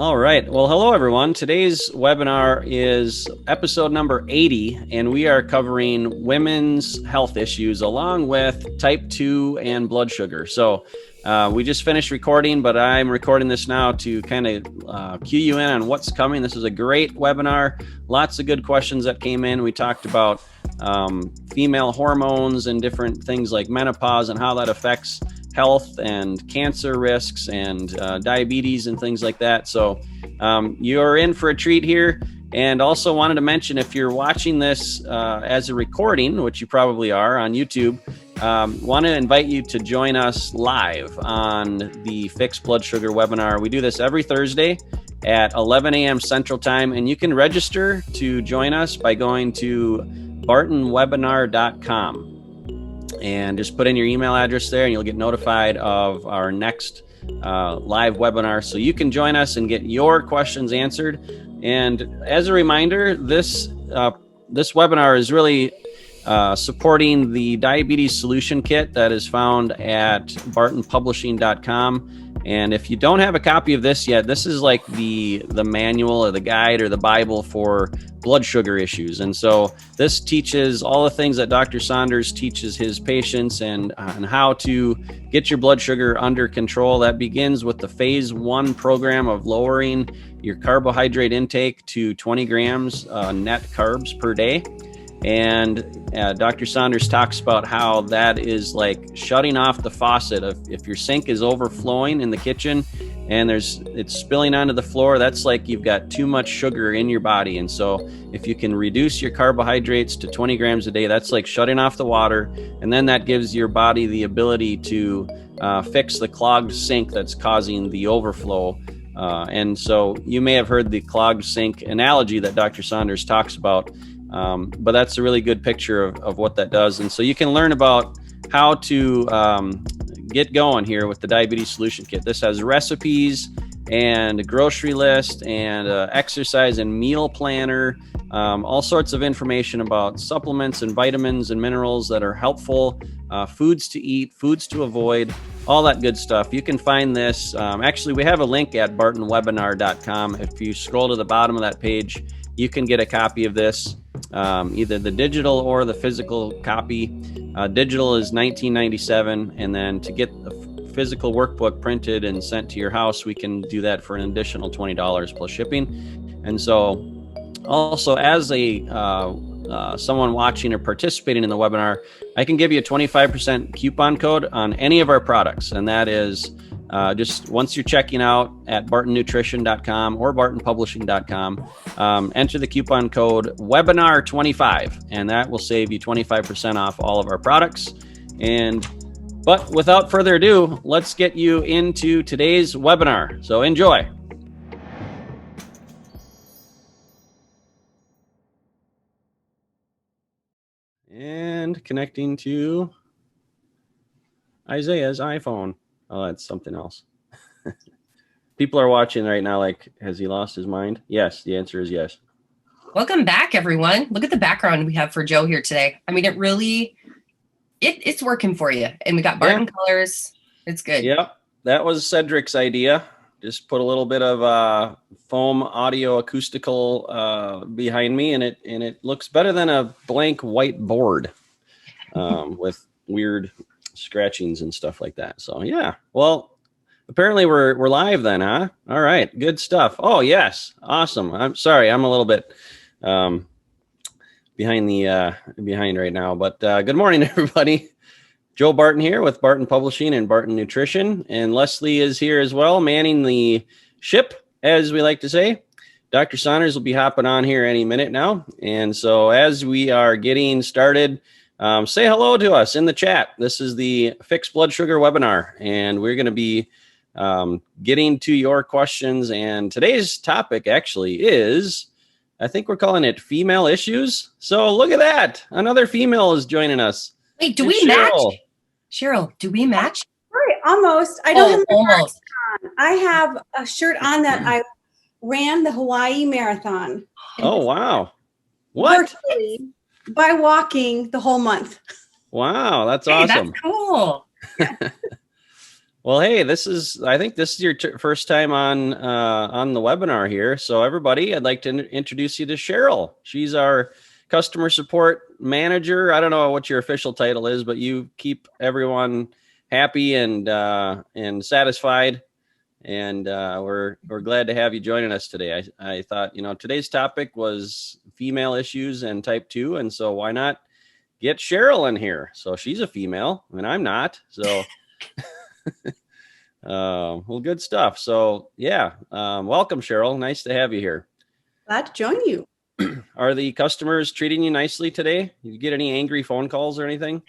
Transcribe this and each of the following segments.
All right. Well, hello, everyone. Today's webinar is episode number 80, and we are covering women's health issues along with type 2 and blood sugar. So we just finished recording, but I'm recording this now to kind of cue you in on what's coming. This is a great webinar. Lots of good questions that came in. We talked about female hormones and different things like menopause and how that affects health and cancer risks and diabetes and things like that. So you're in for a treat here. And also wanted to mention, if you're watching this as a recording, which you probably are on YouTube, want to invite you to join us live on the Fixed Blood Sugar webinar. We do this every Thursday at 11 a.m. Central Time, and you can register to join us by going to bartonwebinar.com. And just put in your email address there and you'll get notified of our next live webinar. So you can join us and get your questions answered. And as a reminder, this webinar is really supporting the Diabetes Solution Kit that is found at bartonpublishing.com. And if you don't have a copy of this yet, this is like the manual or the guide or the Bible for blood sugar issues. And so this teaches all the things that Dr. Saunders teaches his patients and how to get your blood sugar under control. That begins with the phase 1 program of lowering your carbohydrate intake to 20 grams net carbs per day. And Dr. Saunders talks about how that is like shutting off the faucet. If your sink is overflowing in the kitchen and it's spilling onto the floor, that's like you've got too much sugar in your body. And so if you can reduce your carbohydrates to 20 grams a day, that's like shutting off the water. And then that gives your body the ability to fix the clogged sink that's causing the overflow. And so you may have heard the clogged sink analogy that Dr. Saunders talks about. But that's a really good picture of what that does. And so you can learn about how to get going here with the Diabetes Solution Kit. This has recipes and a grocery list and exercise and meal planner, all sorts of information about supplements and vitamins and minerals that are helpful, foods to eat, foods to avoid, all that good stuff. You can find this. Actually, we have a link at bartonwebinar.com. If you scroll to the bottom of that page, you can get a copy of this. Either the digital or the physical copy. Digital is $19.97, and then to get the physical workbook printed and sent to your house, we can do that for an additional $20 plus shipping. And so, also as a someone watching or participating in the webinar, I can give you a 25% coupon code on any of our products, and that is just once you're checking out at bartonnutrition.com or bartonpublishing.com, enter the coupon code webinar25, and that will save you 25% off all of our products. But without further ado, let's get you into today's webinar. So enjoy. And connecting to Isaiah's iPhone. Oh, that's something else. People are watching right now like, has he lost his mind? Yes, the answer is yes. Welcome back, everyone. Look at the background we have for Joe here today. I mean, it's working for you. And we got Barton colors. It's good. Yep, that was Cedric's idea. Just put a little bit of foam audio acoustical behind me, and it looks better than a blank white board with weird scratchings and stuff like that. So yeah, well, apparently we're live then, huh? All right, good stuff. Oh yes, awesome. I'm sorry, I'm a little bit behind right now, but good morning, everybody. Joe Barton here with Barton Publishing and Barton Nutrition, and Leslie is here as well, manning the ship, as we like to say. Dr. Saunders will be hopping on here any minute now, and so as we are getting started, say hello to us in the chat. This is the Fixed Blood Sugar webinar, and we're going to be getting to your questions. And today's topic actually is, I think we're calling it female issues. So look at that. Another female is joining us. Wait, do we match? Cheryl, do we match? Right, almost. I don't have my almost. on. I have a shirt on that I ran the Hawaii Marathon. Oh, wow. What? Virtually by walking the whole month. Wow, that's awesome. That's cool. Well, hey, I think this is your first time on the webinar here. So everybody, I'd like to introduce you to Cheryl. She's our customer support manager. I don't know what your official title is, but you keep everyone happy and satisfied. And we're glad to have you joining us today. I thought, today's topic was female issues and type 2. And so why not get Cheryl in here? So she's a female and I'm not. So well, good stuff. So yeah, welcome, Cheryl. Nice to have you here. Glad to join you. Are the customers treating you nicely today? You get any angry phone calls or anything?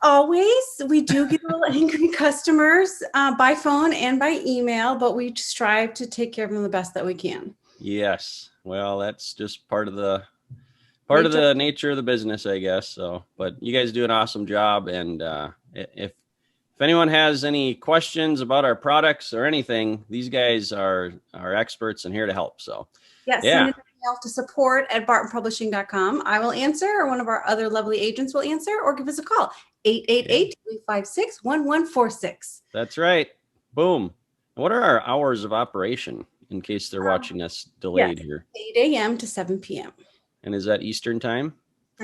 Always. We do get a little angry customers by phone and by email, but we strive to take care of them the best that we can. Yes. Well, that's just part of the nature of the business, I guess. So, but you guys do an awesome job. And if anyone has any questions about our products or anything, these guys are experts and here to help. So, yes, yeah. Send an email to support@bartonpublishing.com. I will answer, or one of our other lovely agents will answer, or give us a call, 888-356-1146. That's right. Boom. What are our hours of operation in case they're watching us delayed here? 8 a.m. to 7 p.m. And is that Eastern time?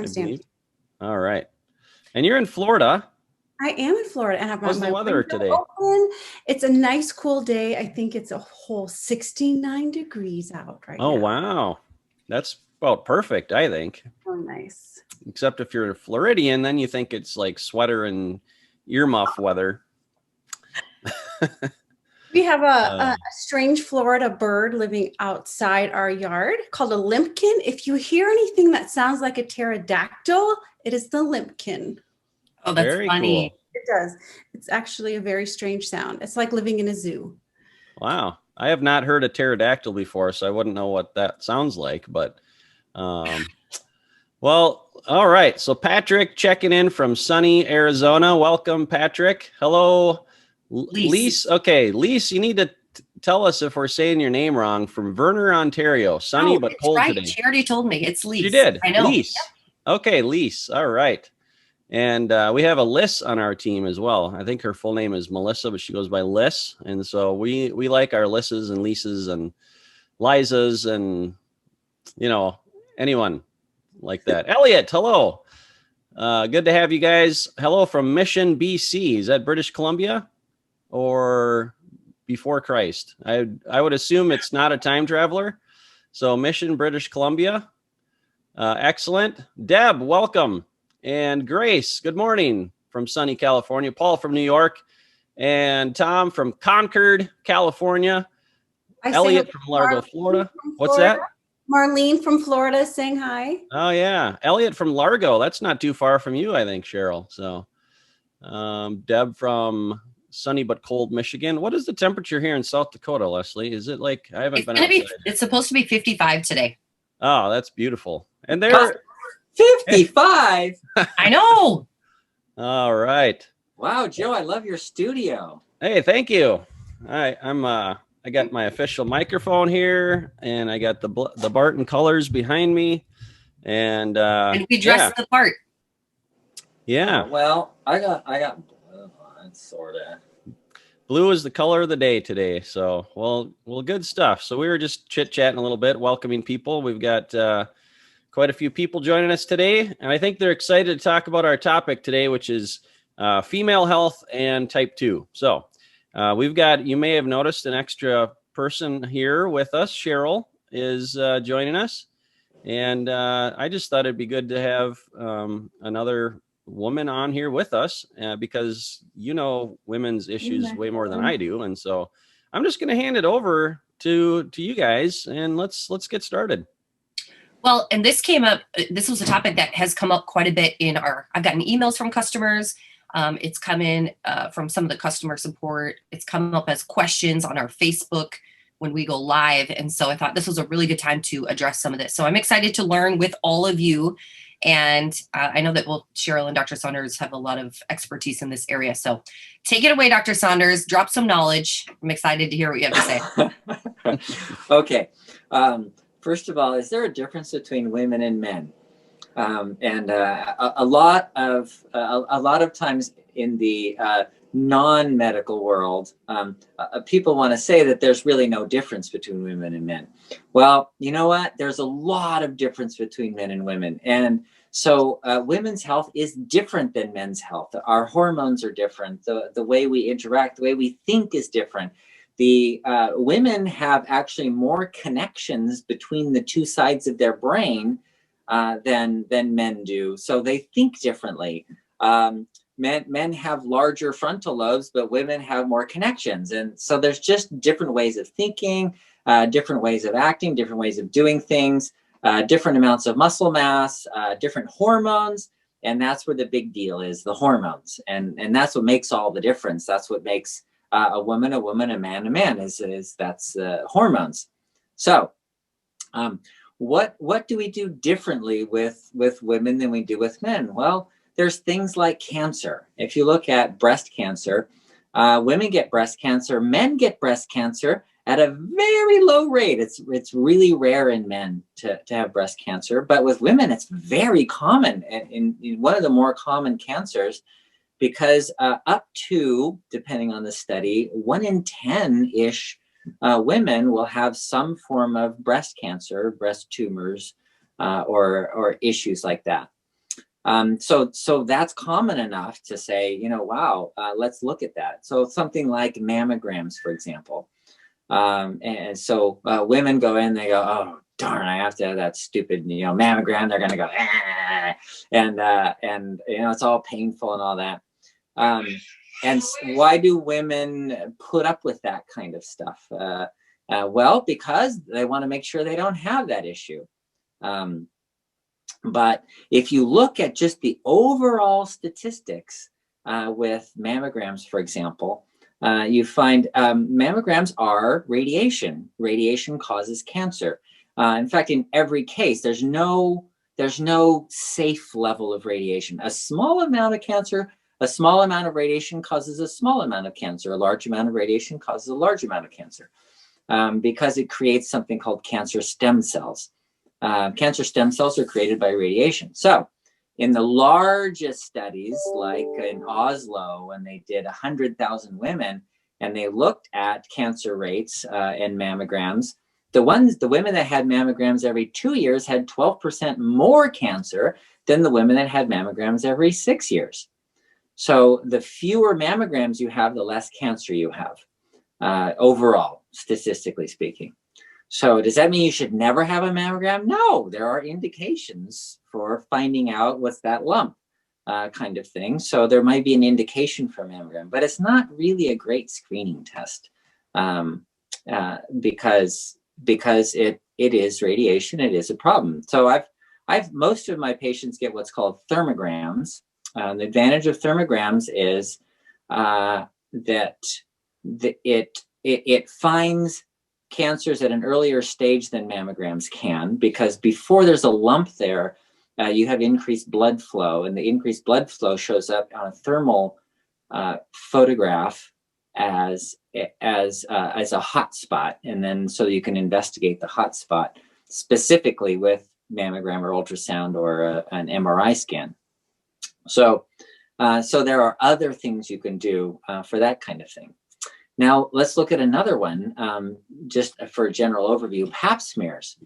Standard. All right. And you're in Florida. I am in Florida, and I've How's got the my weather window today? open. It's a nice, cool day. I think it's a whole 69 degrees out right now. Oh, wow. That's about perfect, I think. Oh, nice. Except if you're a Floridian, then you think it's like sweater and earmuff weather. We have a strange Florida bird living outside our yard called a limpkin. If you hear anything that sounds like a pterodactyl, it is the limpkin. Oh, that's Very funny. cool. It does. It's actually a very strange sound. It's like living in a zoo. Wow. I have not heard a pterodactyl before, so I wouldn't know what that sounds like. But, well, all right. So Patrick checking in from sunny Arizona. Welcome, Patrick. Hello, Lise. Okay, Lise, you need to tell us if we're saying your name wrong. From Verner, Ontario. Sunny but cold right. today. She already told me. It's Lise. She did. I know. Lise. Yep. Okay, Lise. All right. And we have a Liz on our team as well. I think her full name is Melissa, but she goes by Liz. And so we like our Lisses and Lises and Lizas and, anyone like that. Elliot, hello. Good to have you guys. Hello from Mission, BC. Is that British Columbia or before Christ? I would assume it's not a time traveler. So Mission, British Columbia. Excellent. Deb, welcome. And Grace, good morning from sunny California. Paul from New York. And Tom from Concord, California. Elliot from Largo, Florida. What's that? Marlene from Florida saying hi. Oh, yeah. Elliot from Largo. That's not too far from you, I think, Cheryl. So Deb from sunny but cold Michigan. What is the temperature here in South Dakota, Leslie? Is it like, I haven't been outside. It's supposed to be 55 today. Oh, that's beautiful. And they're 55. I know. All right. Wow, Joe, I love your studio. Hey, thank you. I got my official microphone here, and I got the Barton colors behind me, and we dressed the part. Yeah. Well, I got blue on, sort of. Blue is the color of the day today. So, well, good stuff. So we were just chit-chatting a little bit, welcoming people. We've got quite a few people joining us today, and I think they're excited to talk about our topic today, which is female health and type 2. So we've got, you may have noticed, an extra person here with us. Cheryl is joining us, and I just thought it'd be good to have another woman on here with us because women's issues way more than I do, and so I'm just going to hand it over to you guys, and let's get started. Well, and this came up, this was a topic that has come up quite a bit I've gotten emails from customers. It's come in from some of the customer support. It's come up as questions on our Facebook when we go live. And so I thought this was a really good time to address some of this. So I'm excited to learn with all of you. And I know that Cheryl and Dr. Saunders have a lot of expertise in this area. So take it away, Dr. Saunders, drop some knowledge. I'm excited to hear what you have to say. Okay. First of all, is there a difference between women and men? A lot of times in the non-medical world, people want to say that there's really no difference between women and men. Well, you know what? There's a lot of difference between men and women. And so women's health is different than men's health. Our hormones are different. The way we interact, the way we think is different. The women have actually more connections between the two sides of their brain than men do. So they think differently. Men have larger frontal lobes, but women have more connections. And so there's just different ways of thinking, different ways of acting, different ways of doing things, different amounts of muscle mass, different hormones. And that's where the big deal is, the hormones. And that's what makes all the difference. That's what makes a woman, a man, is that's hormones. So what do we do differently with women than we do with men? Well, there's things like cancer. If you look at breast cancer, women get breast cancer, men get breast cancer at a very low rate. It's really rare in men to have breast cancer, but with women, it's very common, and in one of the more common cancers, because up to, depending on the study, 1 in 10-ish women will have some form of breast cancer, breast tumors, or issues like that. So that's common enough to say, wow, let's look at that. So something like mammograms, for example. And so women go in, they go, oh, darn, I have to have that stupid, mammogram. They're going to go, and it's all painful and all that. And why do women put up with that kind of stuff? Well, because they want to make sure they don't have that issue. But if you look at just the overall statistics with mammograms, for example, you find mammograms are radiation. Radiation causes cancer. In fact, in every case, there's no safe level of radiation. A small amount of cancer, a small amount of radiation causes a small amount of cancer. A large amount of radiation causes a large amount of cancer because it creates something called cancer stem cells. Cancer stem cells are created by radiation. So in the largest studies, like in Oslo, when they did 100,000 women and they looked at cancer rates and mammograms, the women that had mammograms every 2 years had 12% more cancer than the women that had mammograms every 6 years. So the fewer mammograms you have, the less cancer you have overall, statistically speaking. So does that mean you should never have a mammogram? No, there are indications for finding out what's that lump kind of thing. So there might be an indication for a mammogram, but it's not really a great screening test because it is radiation. It is a problem. So I've most of my patients get what's called thermograms. The advantage of thermograms is that it finds cancers at an earlier stage than mammograms can, because before there's a lump there, you have increased blood flow, and the increased blood flow shows up on a thermal photograph as a hot spot, and then so you can investigate the hot spot specifically with mammogram or ultrasound or an MRI scan. So there are other things you can do for that kind of thing. Now, let's look at another one, just for a general overview. Pap smears.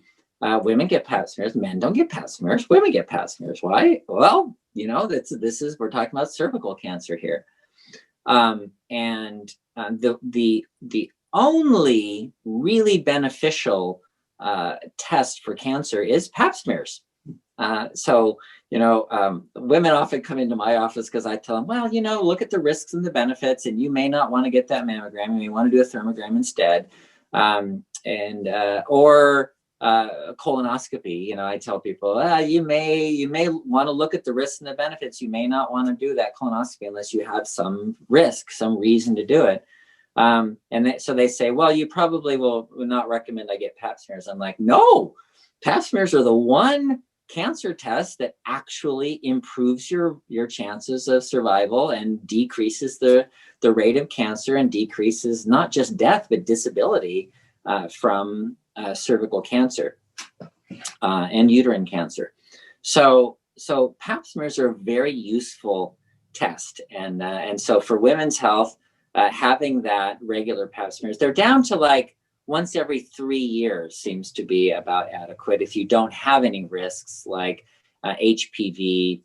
Women get Pap smears. Men don't get Pap smears. Women get Pap smears. Why? Well, we're talking about cervical cancer here. The only really beneficial test for cancer is Pap smears. Women often come into my office because I tell them, well, look at the risks and the benefits, and you may not want to get that mammogram. You may want to do a thermogram instead, or a colonoscopy. I tell people, you may want to look at the risks and the benefits. You may not want to do that colonoscopy unless you have some risk, some reason to do it. So they say, well, you probably will not recommend I get Pap smears. I'm like, no, Pap smears are the one cancer test that actually improves your chances of survival and decreases the rate of cancer and decreases not just death, but disability from cervical cancer and uterine cancer. So Pap smears are very useful test. And so for women's health, having that regular Pap smears, they're down to like once every 3 years seems to be about adequate if you don't have any risks like HPV,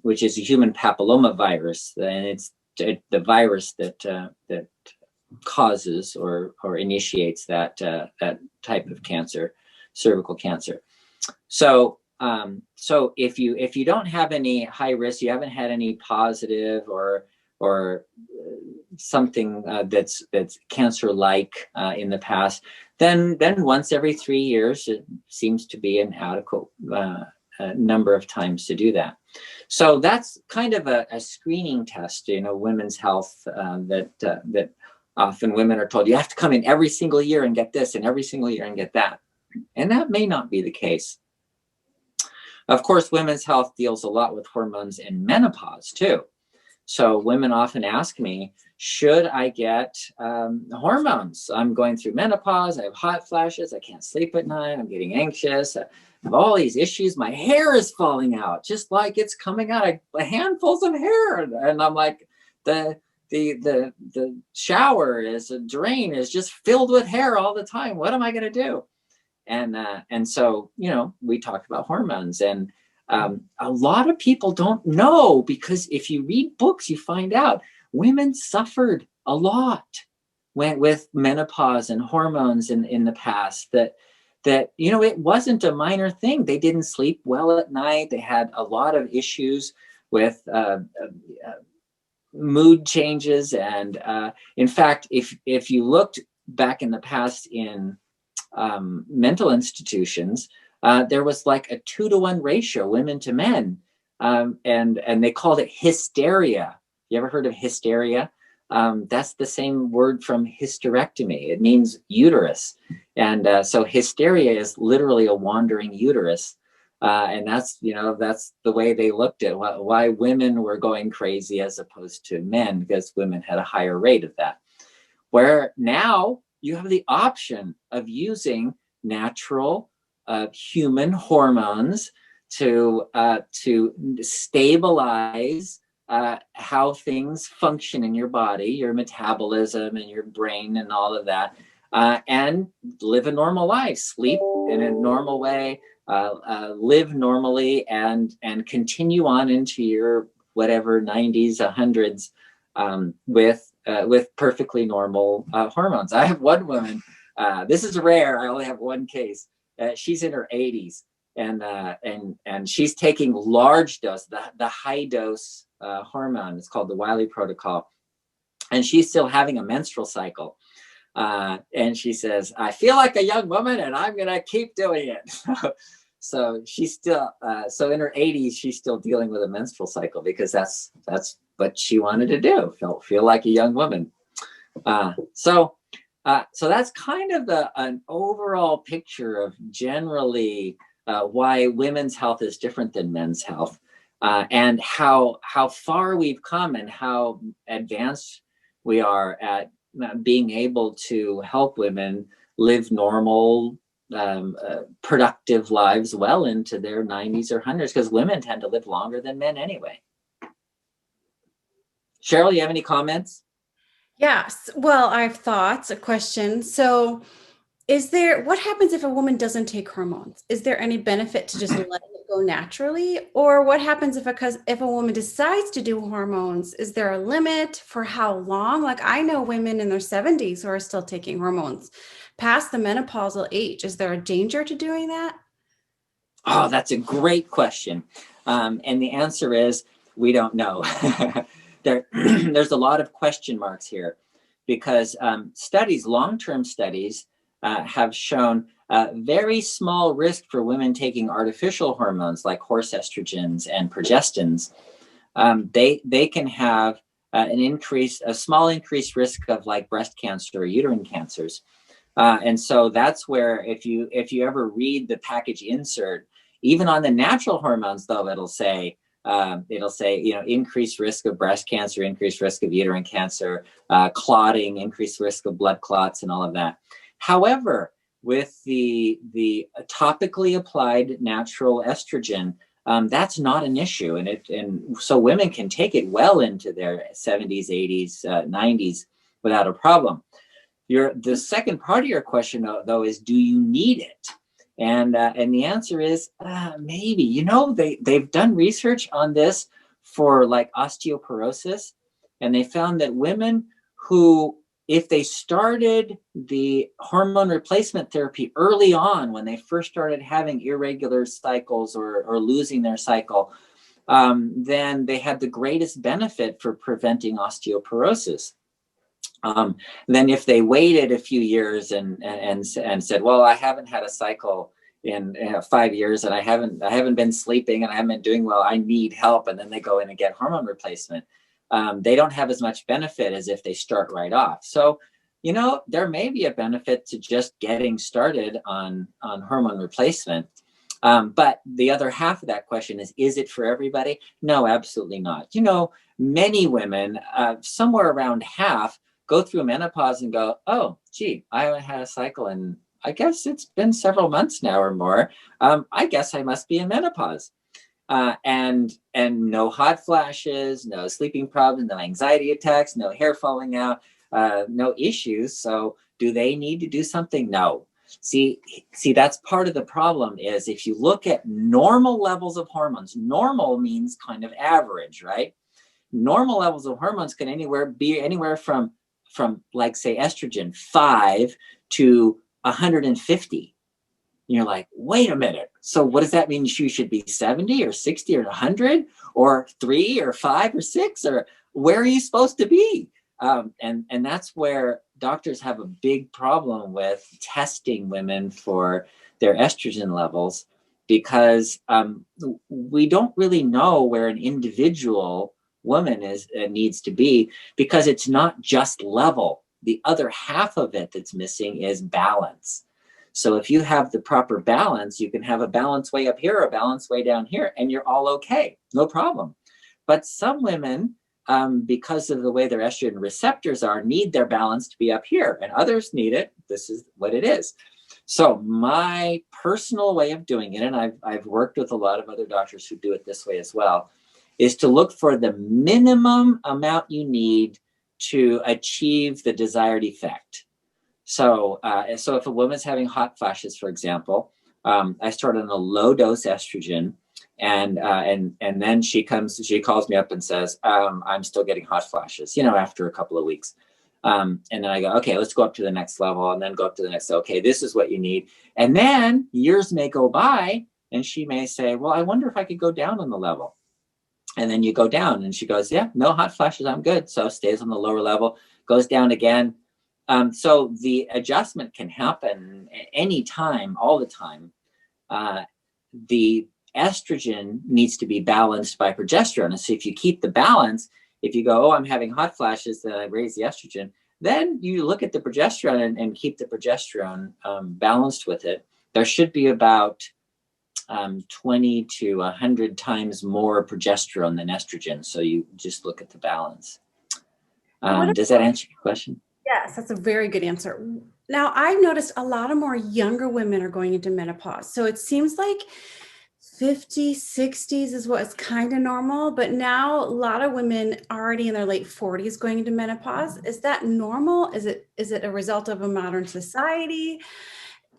which is a human papilloma virus, and it's the virus that causes or initiates that type of cancer, cervical cancer. So if you don't have any high risk, you haven't had any positive or something that's cancer-like in the past, then once every 3 years it seems to be an adequate number of times to do that. So that's kind of a screening test, women's health, that often women are told you have to come in every single year and get this, and every single year and get that, and that may not be the case. Of course, women's health deals a lot with hormones and menopause too. So women often ask me, should I get hormones? I'm going through menopause. I have hot flashes. I can't sleep at night. I'm getting anxious. I have all these issues. My hair is falling out, just like it's coming out of handfuls of hair. And I'm like, the shower is a drain is just filled with hair all the time. What am I going to do? And so, we talked about hormones, and a lot of people don't know, because if you read books, you find out women suffered a lot with menopause and hormones in the past, that it wasn't a minor thing. They didn't sleep well at night. They had a lot of issues with mood changes. And in fact, if you looked back in the past in mental institutions, there was like a 2-to-1 ratio, women to men. And they called it hysteria. You ever heard of hysteria? That's the same word from hysterectomy. It means uterus. And so hysteria is literally a wandering uterus. And that's the way they looked at why women were going crazy as opposed to men, because women had a higher rate of that. Where now you have the option of using natural human hormones to stabilize how things function in your body, your metabolism and your brain and all of that, and live a normal life, sleep in a normal way, live normally, and continue on into your whatever 90s, 100s with perfectly normal hormones. I have one woman. This is rare. I only have one case. She's in her 80s, and she's taking large dose, the high dose hormone. It's called the Wiley protocol, and she's still having a menstrual cycle. And she says, "I feel like a young woman, and I'm gonna keep doing it." So she's still so in her 80s, she's still dealing with a menstrual cycle, because that's what she wanted to do, feel like a young woman. So that's kind of an overall picture of generally why women's health is different than men's health, and how far we've come and how advanced we are at being able to help women live normal, productive lives well into their 90s or 100s, because women tend to live longer than men anyway. Cheryl, you have any comments? Yes. Well, I have thoughts, a question. So what happens if a woman doesn't take hormones? Is there any benefit to just letting it go naturally? Or what happens if a woman decides to do hormones? Is there a limit for how long? Like, I know women in their 70s who are still taking hormones past the menopausal age. Is there a danger to doing that? Oh, that's a great question. And the answer is, we don't know. There's a lot of question marks here, because long-term studies have shown very small risk for women taking artificial hormones like horse estrogens and progestins. They can have a small increased risk of like breast cancer or uterine cancers. And so that's where if you ever read the package insert, even on the natural hormones, though, it'll say, increased risk of breast cancer, increased risk of uterine cancer, clotting, increased risk of blood clots, and all of that. However, with the topically applied natural estrogen, that's not an issue. And so women can take it well into their 70s, 80s, 90s without a problem. The second part of your question, though, is do you need it? And the answer is maybe. You know, they've done research on this for like osteoporosis, and they found that women who, if they started the hormone replacement therapy early on, when they first started having irregular cycles or losing their cycle, then they had the greatest benefit for preventing osteoporosis. Then if they waited a few years and said, well, I haven't had a cycle in 5 years, and I haven't been sleeping, and I haven't been doing well, I need help, and then they go in and get hormone replacement, they don't have as much benefit as if they start right off. So, you know, there may be a benefit to just getting started on hormone replacement. But the other half of that question is it for everybody? No, absolutely not. You know, many women, somewhere around half, go through menopause and go, oh, gee, I haven't had a cycle in, I guess it's been several months now or more. I guess I must be in menopause. And no hot flashes, no sleeping problems, no anxiety attacks, no hair falling out, no issues. So do they need to do something? No. See, that's part of the problem is if you look at normal levels of hormones, normal means kind of average, right? Normal levels of hormones can be anywhere from like say estrogen 5 to 150. You're like, wait a minute. So what does that mean? You should be 70 or 60 or 100 or 3 or 5 or 6, or where are you supposed to be? And that's where doctors have a big problem with testing women for their estrogen levels, because we don't really know where an individual woman needs to be, because it's not just level. The other half of it that's missing is balance. So if you have the proper balance, you can have a balance way up here, a balance way down here, and you're all okay, no problem. But some women, because of the way their estrogen receptors are, need their balance to be up here, and others need it. This is what it is. So my personal way of doing it, and I've worked with a lot of other doctors who do it this way as well, is to look for the minimum amount you need to achieve the desired effect. So if a woman's having hot flashes, for example, I start on a low dose estrogen, and then she calls me up and says, I'm still getting hot flashes, after a couple of weeks. And then I go, okay, let's go up to the next level, and then go up to the next. Okay, this is what you need. And then years may go by, and she may say, well, I wonder if I could go down on the level. And then you go down, and she goes, yeah, no hot flashes, I'm good. So stays on the lower level, goes down again. So the adjustment can happen anytime, all the time. The estrogen needs to be balanced by progesterone. And so if you keep the balance, if you go, oh, I'm having hot flashes, then I raise the estrogen, then you look at the progesterone and keep the progesterone balanced with it. There should be about 20 to 100 times more progesterone than estrogen. So you just look at the balance. Does that answer your question? Yes, that's a very good answer. Now, I've noticed a lot of more younger women are going into menopause. So it seems like 50s, 60s is what's kind of normal. But now a lot of women already in their late 40s going into menopause. Is that normal? Is it a result of a modern society?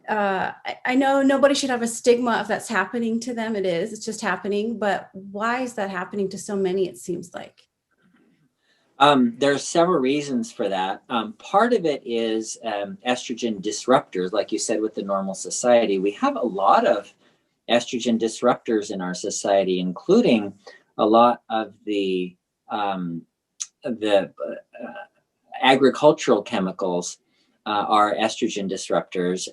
I know nobody should have a stigma if that's happening to them. It's just happening. But why is that happening to so many, it seems like? There are several reasons for that. Part of it is estrogen disruptors, like you said, with the normal society. We have a lot of estrogen disruptors in our society, including a lot of the agricultural chemicals are estrogen disruptors.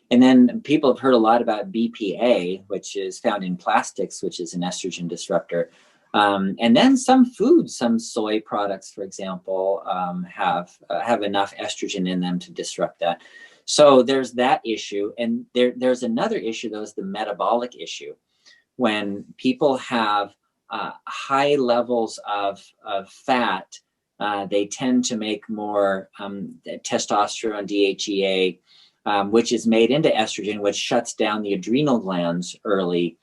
And then people have heard a lot about BPA, which is found in plastics, which is an estrogen disruptor. And then some foods, some soy products, for example, have enough estrogen in them to disrupt that. So there's that issue. And there's another issue, though, is the metabolic issue. When people have high levels of fat, they tend to make more testosterone, DHEA, which is made into estrogen, which shuts down the adrenal glands early.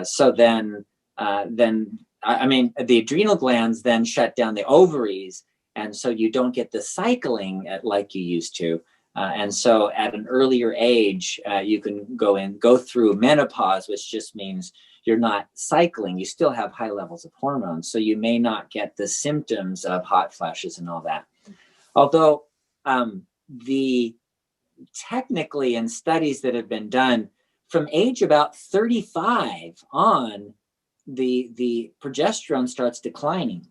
So then I mean, the adrenal glands then shut down the ovaries, and so you don't get the cycling like you used to. And so at an earlier age, you can go through menopause, which just means you're not cycling. You still have high levels of hormones, so you may not get the symptoms of hot flashes and all that. Although technically in studies that have been done from age about 35 on, the progesterone starts declining.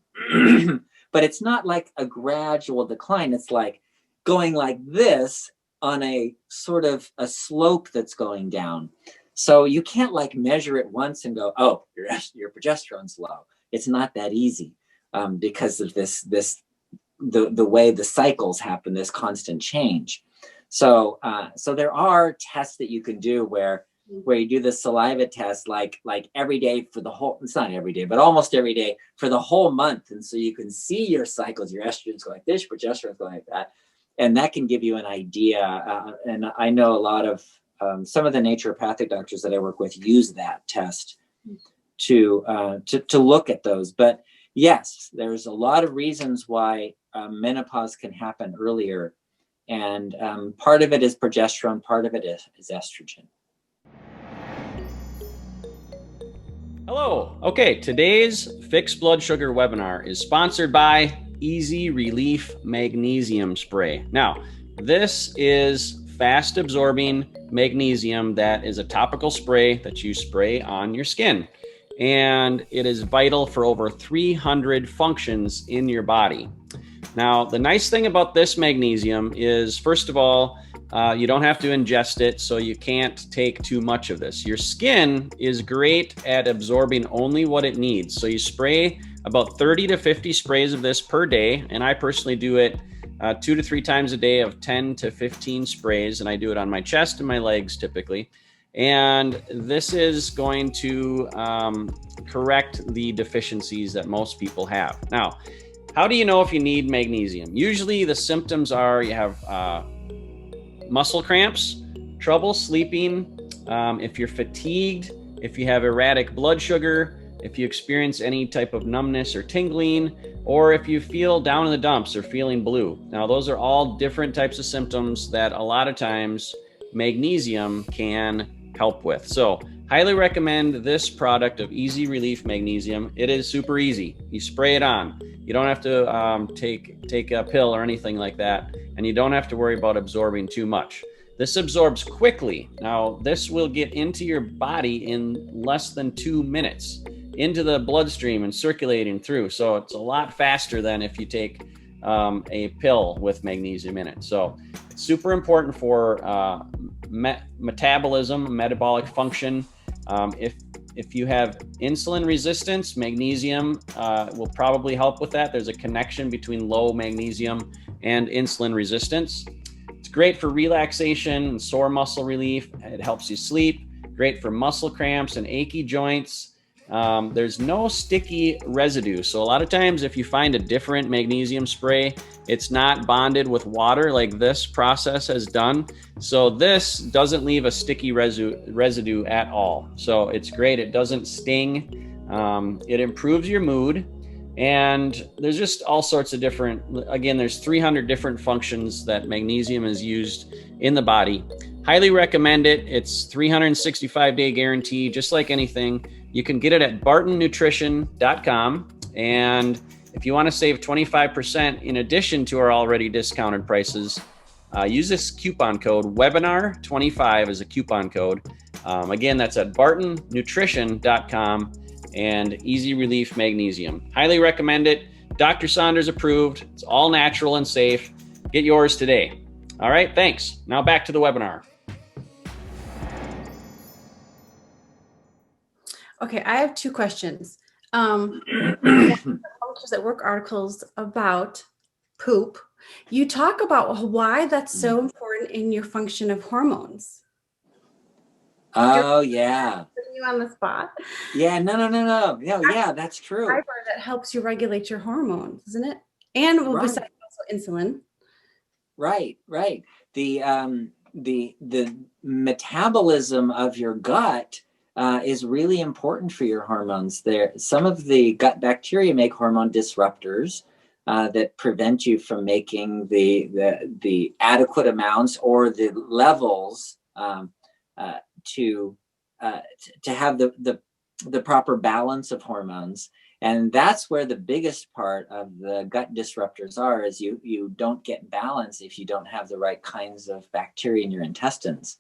But it's not like a gradual decline. It's like going like this on a sort of a slope that's going down. So you can't like measure it once and go, oh, your progesterone's low. It's not that easy because of the way the cycles happen, this constant change. So there are tests that you can do where you do the saliva test like every day for the whole, it's not every day, but almost every day for the whole month. And so you can see your cycles, your estrogens go like this, your progesterone's going like that. And that can give you an idea. And I know a lot of, some of the naturopathic doctors that I work with use that test to look at those. But yes, there's a lot of reasons why menopause can happen earlier. And part of it is progesterone, part of it is estrogen. Hello. Okay, today's Fixed Blood Sugar webinar is sponsored by Easy Relief Magnesium Spray. Now, this is fast absorbing magnesium that is a topical spray that you spray on your skin. And it is vital for over 300 functions in your body. Now, the nice thing about this magnesium is, first of all, you don't have to ingest it, so you can't take too much of this. Your skin is great at absorbing only what it needs. So you spray about 30 to 50 sprays of this per day. And I personally do it 2 to 3 times a day of 10 to 15 sprays. And I do it on my chest and my legs typically. And this is going to correct the deficiencies that most people have. Now, how do you know if you need magnesium? Usually the symptoms are you have muscle cramps, trouble sleeping, if you're fatigued, if you have erratic blood sugar, if you experience any type of numbness or tingling, or if you feel down in the dumps or feeling blue. Now, those are all different types of symptoms that a lot of times magnesium can help with. So highly recommend this product of Easy Relief Magnesium. It is super easy. You spray it on. You don't have to take a pill or anything like that. And you don't have to worry about absorbing too much. This absorbs quickly. Now, this will get into your body in less than 2 minutes, into the bloodstream and circulating through. So it's a lot faster than if you take a pill with magnesium in it. So it's super important for metabolism, metabolic function. If you have insulin resistance, magnesium will probably help with that. There's a connection between low magnesium and insulin resistance. It's great for relaxation and sore muscle relief. It helps you sleep. Great for muscle cramps and achy joints. There's no sticky residue. So a lot of times if you find a different magnesium spray, it's not bonded with water like this process has done. So this doesn't leave a sticky residue at all. So it's great. It doesn't sting. It improves your mood. And there's just all sorts of different, again, there's 300 different functions that magnesium is used in the body. Highly recommend it. It's 365-day guarantee, just like anything. You can get it at bartonnutrition.com. And if you want to save 25% in addition to our already discounted prices, use this coupon code webinar25 as a coupon code. Again, that's at bartonnutrition.com and Easy Relief Magnesium. Highly recommend it. Dr. Saunders approved. It's all natural and safe. Get yours today. All right, thanks. Now back to the webinar. Okay, I have 2 questions. Published at work articles about poop. You talk about why that's so important in your function of hormones. Oh, yeah. Putting you on the spot. Yeah, no. Yeah, that's true. Fiber that helps you regulate your hormones, isn't it? And besides also insulin. Right. The metabolism of your gut is really important for your hormones. Some of the gut bacteria make hormone disruptors that prevent you from making the adequate amounts or the levels to have the proper balance of hormones. And that's where the biggest part of the gut disruptors are, is you don't get balance if you don't have the right kinds of bacteria in your intestines.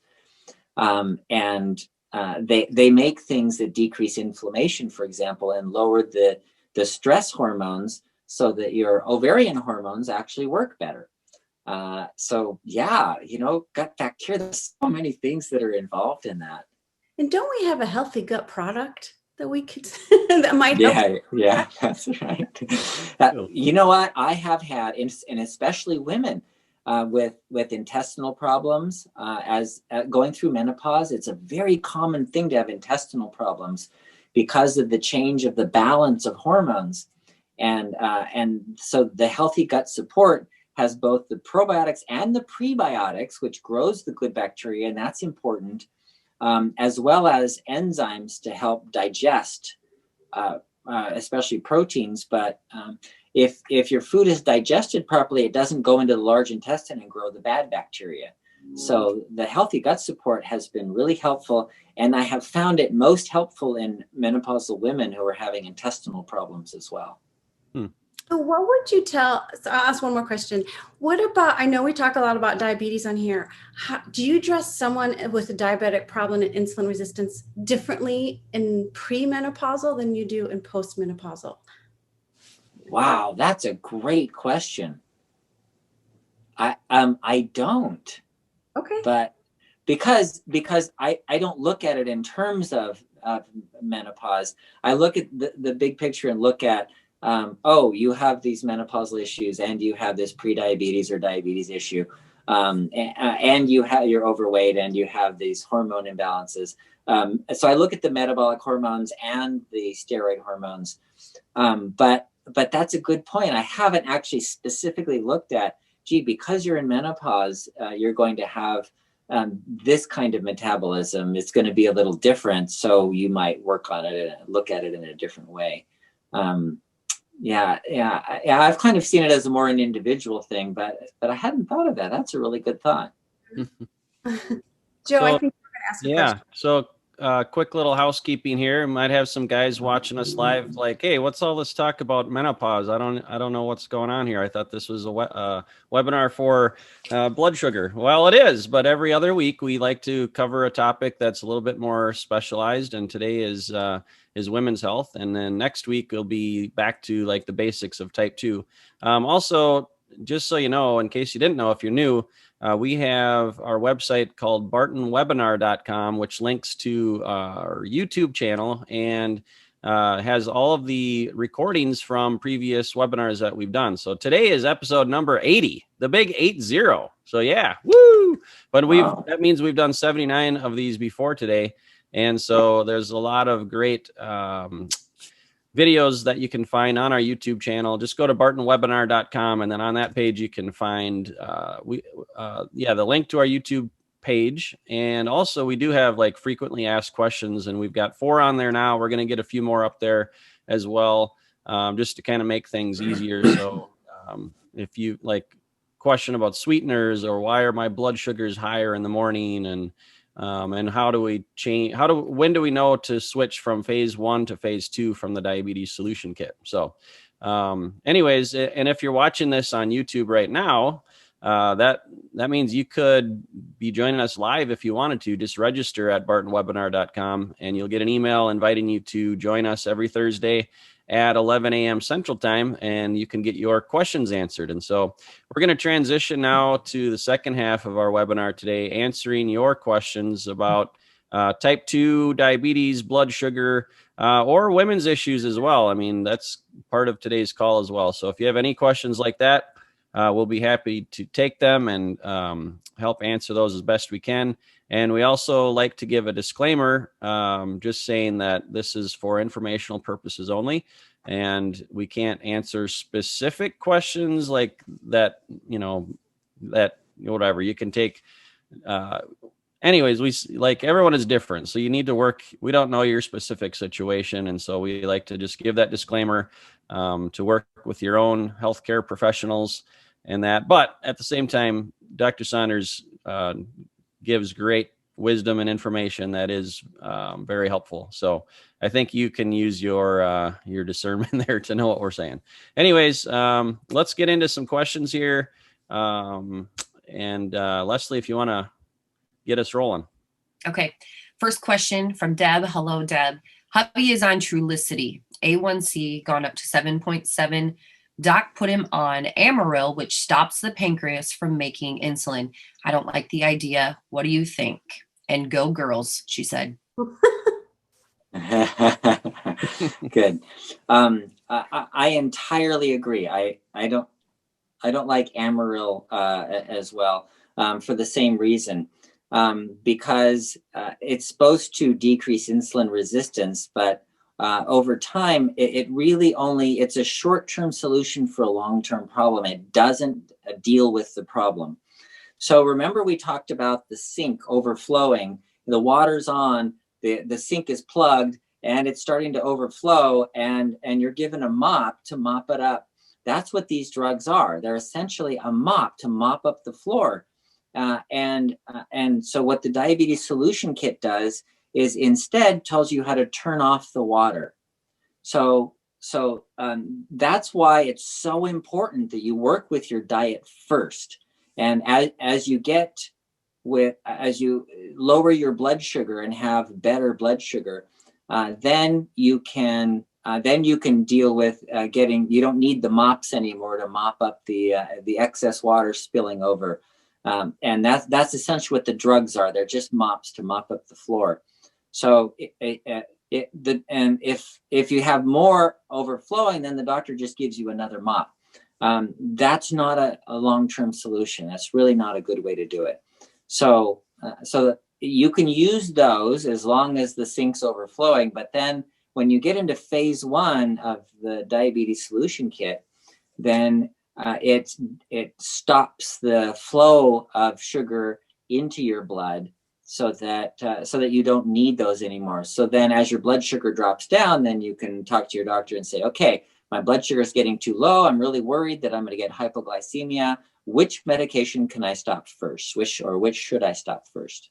They make things that decrease inflammation, for example, and lower the stress hormones so that your ovarian hormones actually work better. So yeah, gut bacteria, there's so many things that are involved in that. And don't we have a healthy gut product that we could that might help? Yeah, that's right. You know what? I have had, and especially women with intestinal problems, as going through menopause, it's a very common thing to have intestinal problems because of the change of the balance of hormones. And so the healthy gut support has both the probiotics and the prebiotics, which grows the good bacteria, and that's important, as well as enzymes to help digest, especially proteins. But if your food is digested properly, it doesn't go into the large intestine and grow the bad bacteria. So the healthy gut support has been really helpful, and I have found it most helpful in menopausal women who are having intestinal problems as well. So what would you tell, so I'll ask one more question. What about, I know we talk a lot about diabetes on here. Do you address someone with a diabetic problem and insulin resistance differently in premenopausal than you do in postmenopausal? Wow, that's a great question. I don't. Okay. But because I don't look at it in terms of menopause. I look at the big picture and look at, you have these menopausal issues, and you have this prediabetes or diabetes issue, and you're overweight, and you have these hormone imbalances. So I look at the metabolic hormones and the steroid hormones. But that's a good point. I haven't actually specifically looked at, because you're in menopause, you're going to have this kind of metabolism. It's going to be a little different, so you might work on it and look at it in a different way. I've kind of seen it as more an individual thing, but I hadn't thought of that. That's a really good thought. Joe, I think you're going to ask a question. So quick little housekeeping here. Might have some guys watching us live like, hey, what's all this talk about menopause? I don't know what's going on here. I thought this was a webinar for blood sugar. Well, it is, but every other week we like to cover a topic that's a little bit more specialized, and today is women's health, and then next week we'll be back to like the basics of type 2. Also, just so you know, in case you didn't know, if you're new, we have our website called bartonwebinar.com, which links to our YouTube channel and has all of the recordings from previous webinars that we've done. So today is episode number 80, the big 80. So yeah, woo! But that means we've done 79 of these before today. And so there's a lot of great videos that you can find on our YouTube channel. Just go to bartonwebinar.com, and then on that page you can find the link to our YouTube page. And also we do have like frequently asked questions, and we've got 4 on there now. We're going to get a few more up there as well, just to kind of make things easier. So if you like question about sweeteners, or why are my blood sugars higher in the morning, and how do we change? When do we know to switch from phase 1 to phase 2 from the diabetes solution kit? So, anyways, and if you're watching this on YouTube right now, that means you could be joining us live if you wanted to. Just register at bartonwebinar.com, and you'll get an email inviting you to join us every Thursday at 11 a.m. Central Time, and you can get your questions answered. And so we're going to transition now to the second half of our webinar today, answering your questions about type 2 diabetes, blood sugar, or women's issues as well. I mean, that's part of today's call as well. So if you have any questions like that, we'll be happy to take them and help answer those as best we can. And we also like to give a disclaimer, just saying that this is for informational purposes only, and we can't answer specific questions like that, whatever. You can take anyways, like everyone is different. So you need to work. We don't know your specific situation. And so we like to just give that disclaimer to work with your own healthcare professionals and that. But at the same time, Dr. Saunders gives great wisdom and information that is very helpful. So I think you can use your discernment there to know what we're saying. Anyways, let's get into some questions here. And Leslie, if you want to get us rolling. Okay. First question from Deb. Hello, Deb. Hubby is on Trulicity. A1C gone up to 7.7. Doc put him on Amaryl, which stops the pancreas from making insulin. I don't like the idea. What do you think? And go girls, she said. Good. I entirely agree. I don't like Amaryl as well for the same reason. Because it's supposed to decrease insulin resistance, but over time, it really it's a short-term solution for a long-term problem. It doesn't deal with the problem. So remember we talked about the sink overflowing, the water's on, the sink is plugged, and it's starting to overflow, and you're given a mop to mop it up. That's what these drugs are. They're essentially a mop to mop up the floor. And so what the diabetes solution kit does is instead tells you how to turn off the water. So that's why it's so important that you work with your diet first. And as you lower your blood sugar and have better blood sugar, then you can deal with you don't need the mops anymore to mop up the excess water spilling over. And that's essentially what the drugs are. They're just mops to mop up the floor. So if you have more overflowing, then the doctor just gives you another mop. That's not a long-term solution. That's really not a good way to do it. So you can use those as long as the sink's overflowing. But then when you get into phase 1 of the diabetes solution kit, then it stops the flow of sugar into your blood so that you don't need those anymore. So then as your blood sugar drops down, then you can talk to your doctor and say, okay, my blood sugar is getting too low. I'm really worried that I'm going to get hypoglycemia. Which medication can I stop first? Which should I stop first?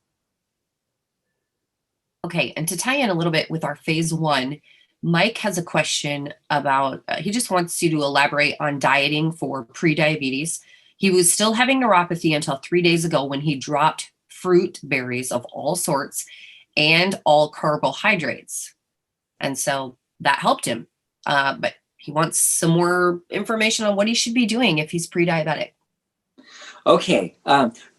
Okay, and to tie in a little bit with our phase 1, Mike has a question about, he just wants you to elaborate on dieting for pre-diabetes. He was still having neuropathy until 3 days ago when he dropped fruit, berries of all sorts, and all carbohydrates. And so that helped him. But he wants some more information on what he should be doing if he's pre-diabetic. Okay,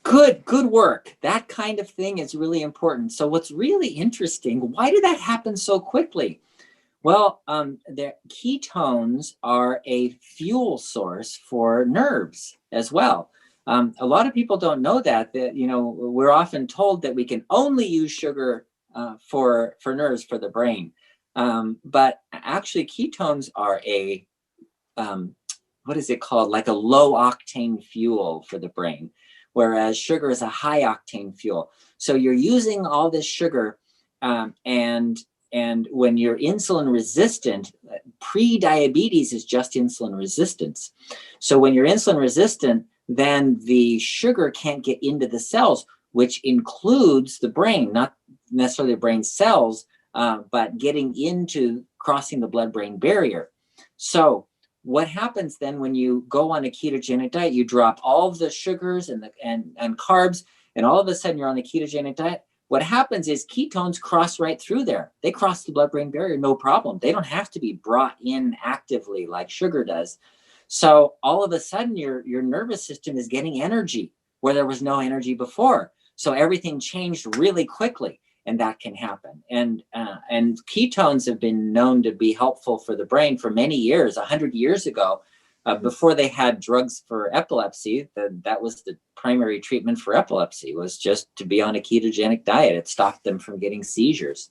good work. That kind of thing is really important. So what's really interesting, why did that happen so quickly? Well, the ketones are a fuel source for nerves as well. A lot of people don't know that we're often told that we can only use sugar for nerves, for the brain. But actually ketones are what is it called? Like a low octane fuel for the brain, whereas sugar is a high octane fuel. So you're using all this sugar and when you're insulin resistant, pre-diabetes is just insulin resistance. So when you're insulin resistant, then the sugar can't get into the cells, which includes the brain, not necessarily the brain cells, but getting into crossing the blood-brain barrier. So what happens then when you go on a ketogenic diet, you drop all of the sugars and carbs, and all of a sudden you're on the ketogenic diet. What happens is ketones cross right through there. They cross the blood-brain barrier, no problem. They don't have to be brought in actively like sugar does. So all of a sudden your nervous system is getting energy where there was no energy before. So everything changed really quickly, and that can happen. And ketones have been known to be helpful for the brain for many years. 100 years ago, before they had drugs for epilepsy, that was the primary treatment for epilepsy, was just to be on a ketogenic diet. It stopped them from getting seizures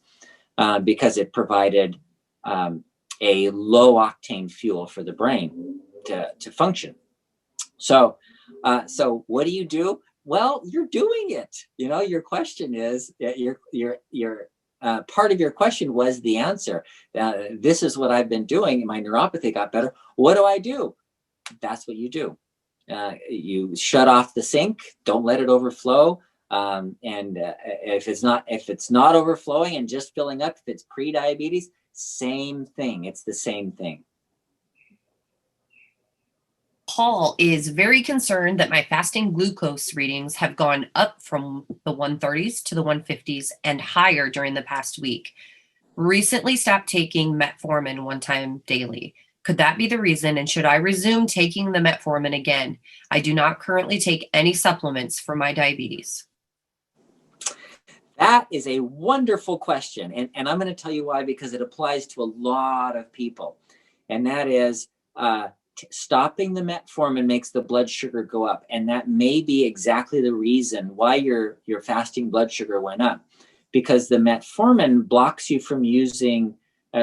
because it provided a low octane fuel for the brain to function. So what do? Well, you're doing it. You know, your question is, part of your question was the answer. This is what I've been doing. My neuropathy got better. What do I do? That's what you do. You shut off the sink. Don't let it overflow. If it's not overflowing and just filling up, if it's pre-diabetes, same thing. It's the same thing. Paul is very concerned that my fasting glucose readings have gone up from the 130s to the 150s and higher during the past week. Recently stopped taking Metformin 1 time daily. Could that be the reason? And should I resume taking the Metformin again? I do not currently take any supplements for my diabetes. That is a wonderful question. And I'm going to tell you why, because it applies to a lot of people. And that is, stopping the metformin makes the blood sugar go up. And that may be exactly the reason why your fasting blood sugar went up, because the metformin blocks you from using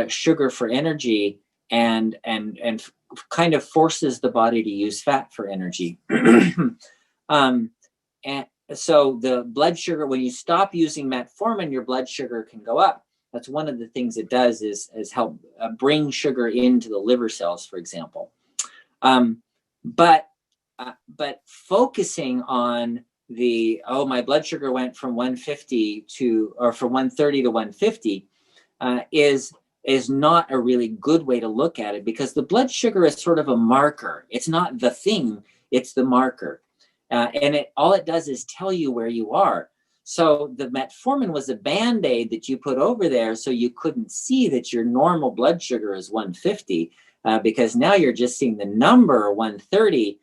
sugar for energy and kind of forces the body to use fat for energy. And so the blood sugar, when you stop using metformin, your blood sugar can go up. That's one of the things it does is help bring sugar into the liver cells, for example. But focusing on my blood sugar went from 150 from 130 to 150 is not a really good way to look at it, because the blood sugar is sort of a marker. It's not the thing, it's the marker. And all it does is tell you where you are. So the metformin was a Band-Aid that you put over there so you couldn't see that your normal blood sugar is 150, because now you're just seeing the number 130,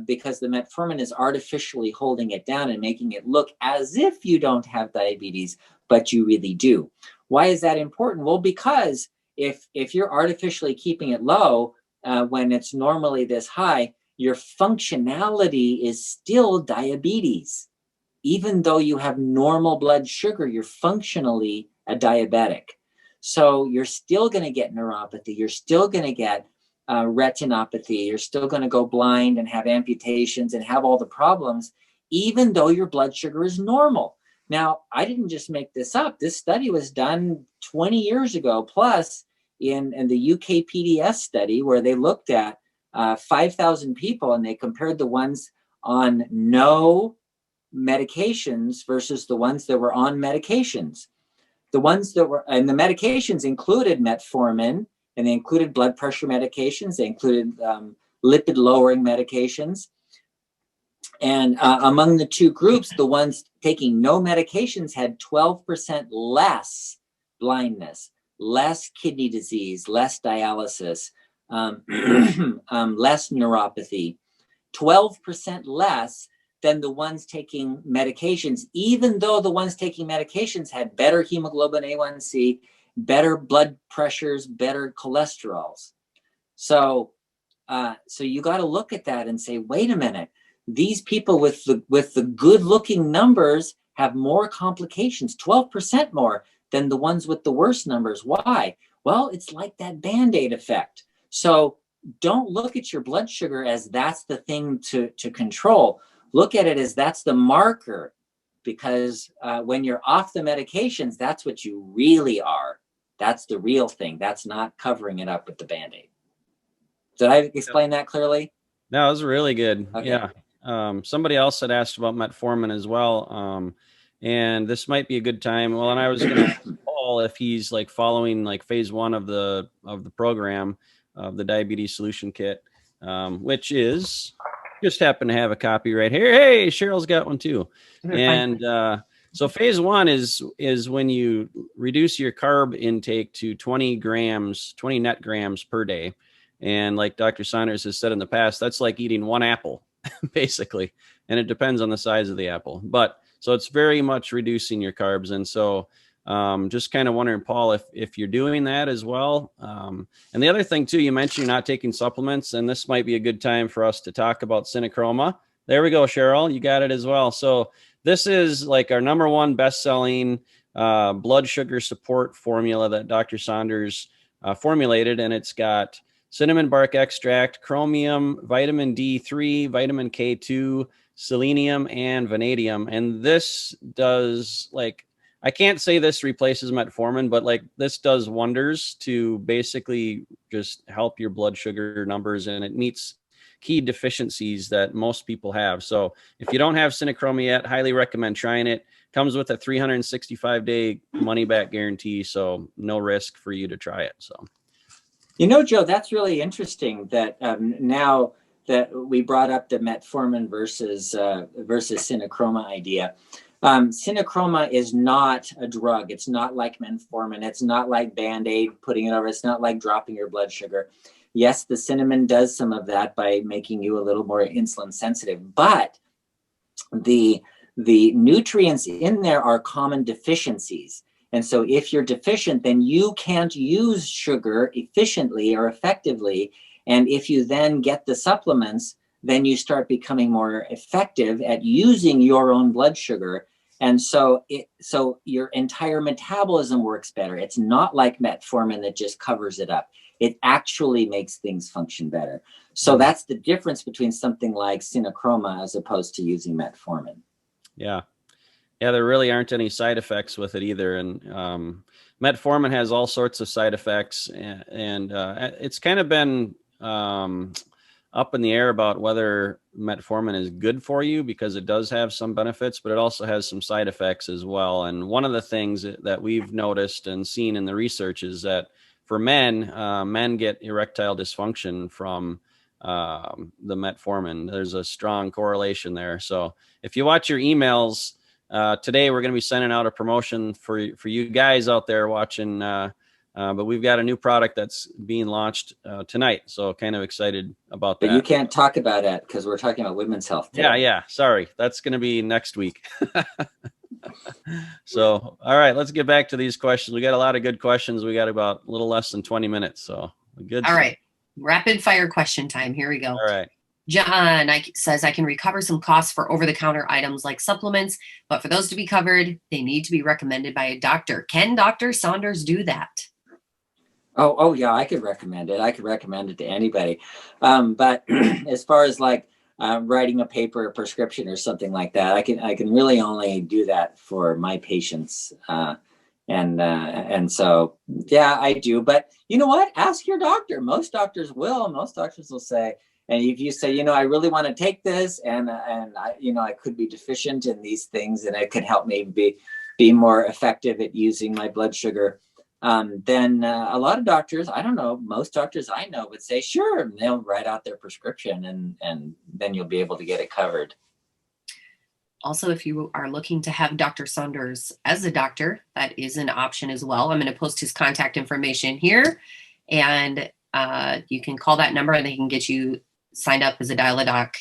because the metformin is artificially holding it down and making it look as if you don't have diabetes, but you really do. Why is that important? Well, because if you're artificially keeping it low when it's normally this high, your functionality is still diabetes. Even though you have normal blood sugar, you're functionally a diabetic. So you're still going to get neuropathy. You're still going to get retinopathy. You're still going to go blind and have amputations and have all the problems, even though your blood sugar is normal. Now, I didn't just make this up. This study was done 20 years ago, plus in the UK PDS study, where they looked at 5,000 people and they compared the ones on no medications versus the ones that were on medications. The ones that were, and the medications included metformin, and they included blood pressure medications, they included lipid lowering medications. And among the two groups, the ones taking no medications had 12% less blindness, less kidney disease, less dialysis, less neuropathy, 12% less than the ones taking medications, even though the ones taking medications had better hemoglobin A1C, better blood pressures, better cholesterols. So you got to look at that and say, wait a minute, these people with the good looking numbers have more complications, 12% more than the ones with the worst numbers. Why? Well, it's like that Band-Aid effect. So don't look at your blood sugar as that's the thing to control. Look at it as that's the marker, because when you're off the medications, that's what you really are. That's the real thing. That's not covering it up with the Band-Aid. Did I explain that clearly? No, it was really good. Okay. Yeah. Somebody else had asked about metformin as well. And this might be a good time. Well, and I was going to ask Paul if he's like following like phase 1 of the program of the Diabetes Solution Kit, which is just happen to have a copy right here. Hey, Cheryl's got one too. And so phase 1 is when you reduce your carb intake to 20 net grams per day. And like Dr. Saunders has said in the past, that's like eating one apple, basically. And it depends on the size of the apple. But so it's very much reducing your carbs. And so just kind of wondering, Paul, if you're doing that as well. And the other thing too, you mentioned you're not taking supplements, and this might be a good time for us to talk about CinnaChroma. There we go, Cheryl, you got it as well. So this is like our #1 best-selling blood sugar support formula that Dr. Saunders formulated, and it's got cinnamon bark extract, chromium, vitamin D3, vitamin K2, selenium, and vanadium. And this does, like, I can't say this replaces metformin, but like this does wonders to basically just help your blood sugar numbers, and it meets key deficiencies that most people have. So if you don't have CinnaChroma yet, highly recommend trying it. Comes with a 365-day money-back guarantee, so no risk for you to try it. So, you know, Joe, that's really interesting that now that we brought up the metformin versus CinnaChroma idea. CinnaChroma is not a drug. It's not like metformin. It's not like Band-Aid, putting it over. It's not like dropping your blood sugar. Yes, the cinnamon does some of that by making you a little more insulin sensitive, but the nutrients in there are common deficiencies. And so if you're deficient, then you can't use sugar efficiently or effectively. And if you then get the supplements, then you start becoming more effective at using your own blood sugar. And so your entire metabolism works better. It's not like metformin that just covers it up. It actually makes things function better. So that's the difference between something like CinnaChroma as opposed to using metformin. Yeah. Yeah, there really aren't any side effects with it either. And metformin has all sorts of side effects. And it's kind of been up in the air about whether metformin is good for you, because it does have some benefits, but it also has some side effects as well. And one of the things that we've noticed and seen in the research is that for men get erectile dysfunction from the metformin. There's a strong correlation there. So if you watch your emails today, we're going to be sending out a promotion for you guys out there watching. But we've got a new product that's being launched tonight. So kind of excited about that. But you can't talk about it because we're talking about women's health today. Yeah. Sorry. That's going to be next week. So, all right, let's get back to these questions. We got a lot of good questions. We got about a little less than 20 minutes. So good. All right. Rapid fire question time. Here we go. All right. John says, I can recover some costs for over-the-counter items like supplements, but for those to be covered, they need to be recommended by a doctor. Can Dr. Saunders do that? Oh yeah, I could recommend it. I could recommend it to anybody. But as far as like writing a paper, a prescription or something like that, I can really only do that for my patients. And so, yeah, I do. But you know what? Ask your doctor. Most doctors will. Most doctors will say, and if you say, I really want to take this, and I could be deficient in these things, and it could help me be more effective at using my blood sugar. Then a lot of doctors, I don't know, most doctors I know would say, sure, and they'll write out their prescription, and then you'll be able to get it covered. Also, if you are looking to have Dr. Saunders as a doctor, that is an option as well. I'm going to post his contact information here, and you can call that number and they can get you signed up as a Dial-A-Doc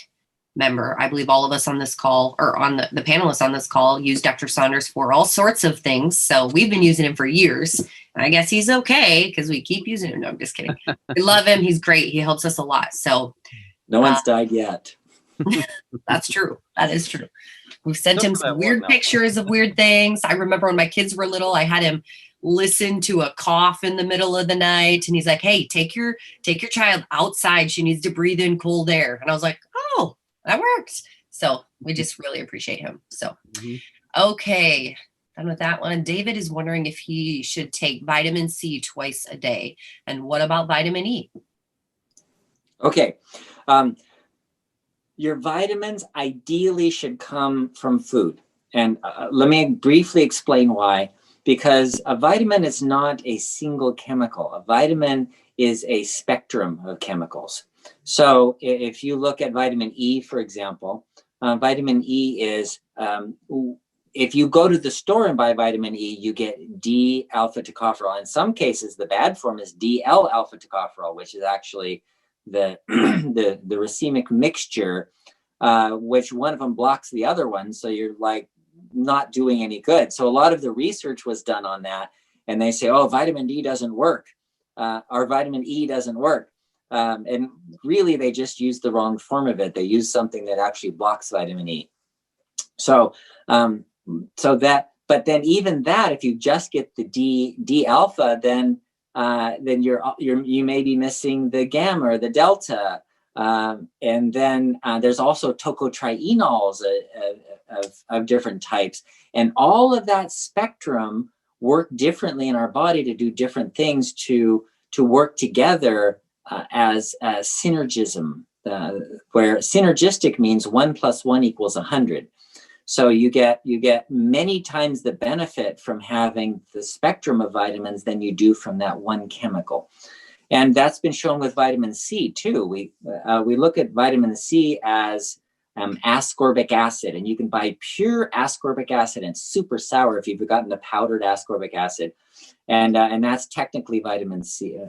member. I believe all of us on this call, or on the panelists on this call, use Dr. Saunders for all sorts of things. So we've been using him for years. And I guess he's okay because we keep using him. No, I'm just kidding. We love him. He's great. He helps us a lot. So no one's died yet. That's true. That is true. We've sent him some weird pictures of weird things. I remember when my kids were little, I had him listen to a cough in the middle of the night. And he's like, hey, take your child outside. She needs to breathe in cold air. And I was like, oh, that works. So we just really appreciate him. So, okay. Done with that one. David is wondering if he should take vitamin C twice a day. And what about vitamin E? Okay. Your vitamins ideally should come from food. And let me briefly explain why. Because a vitamin is not a single chemical. A vitamin is a spectrum of chemicals. So if you look at vitamin E, for example, vitamin E is, if you go to the store and buy vitamin E, you get D-alpha tocopherol. In some cases, the bad form is DL-alpha tocopherol, which is actually the racemic mixture, which one of them blocks the other one. So you're like not doing any good. So a lot of the research was done on that. And they say, oh, vitamin D doesn't work, or vitamin E doesn't work. And really, they just use the wrong form of it. They use something that actually blocks vitamin E. So but then even that, if you just get the D alpha, then you may be missing the gamma or the delta. And then there's also tocotrienols of different types. And all of that spectrum work differently in our body to do different things to work together as synergism, where synergistic means 1 + 1 = 100. So you get many times the benefit from having the spectrum of vitamins than you do from that one chemical. And that's been shown with vitamin C too. We look at vitamin C as ascorbic acid, and you can buy pure ascorbic acid, and it's super sour if you've gotten the powdered ascorbic acid, and that's technically vitamin C.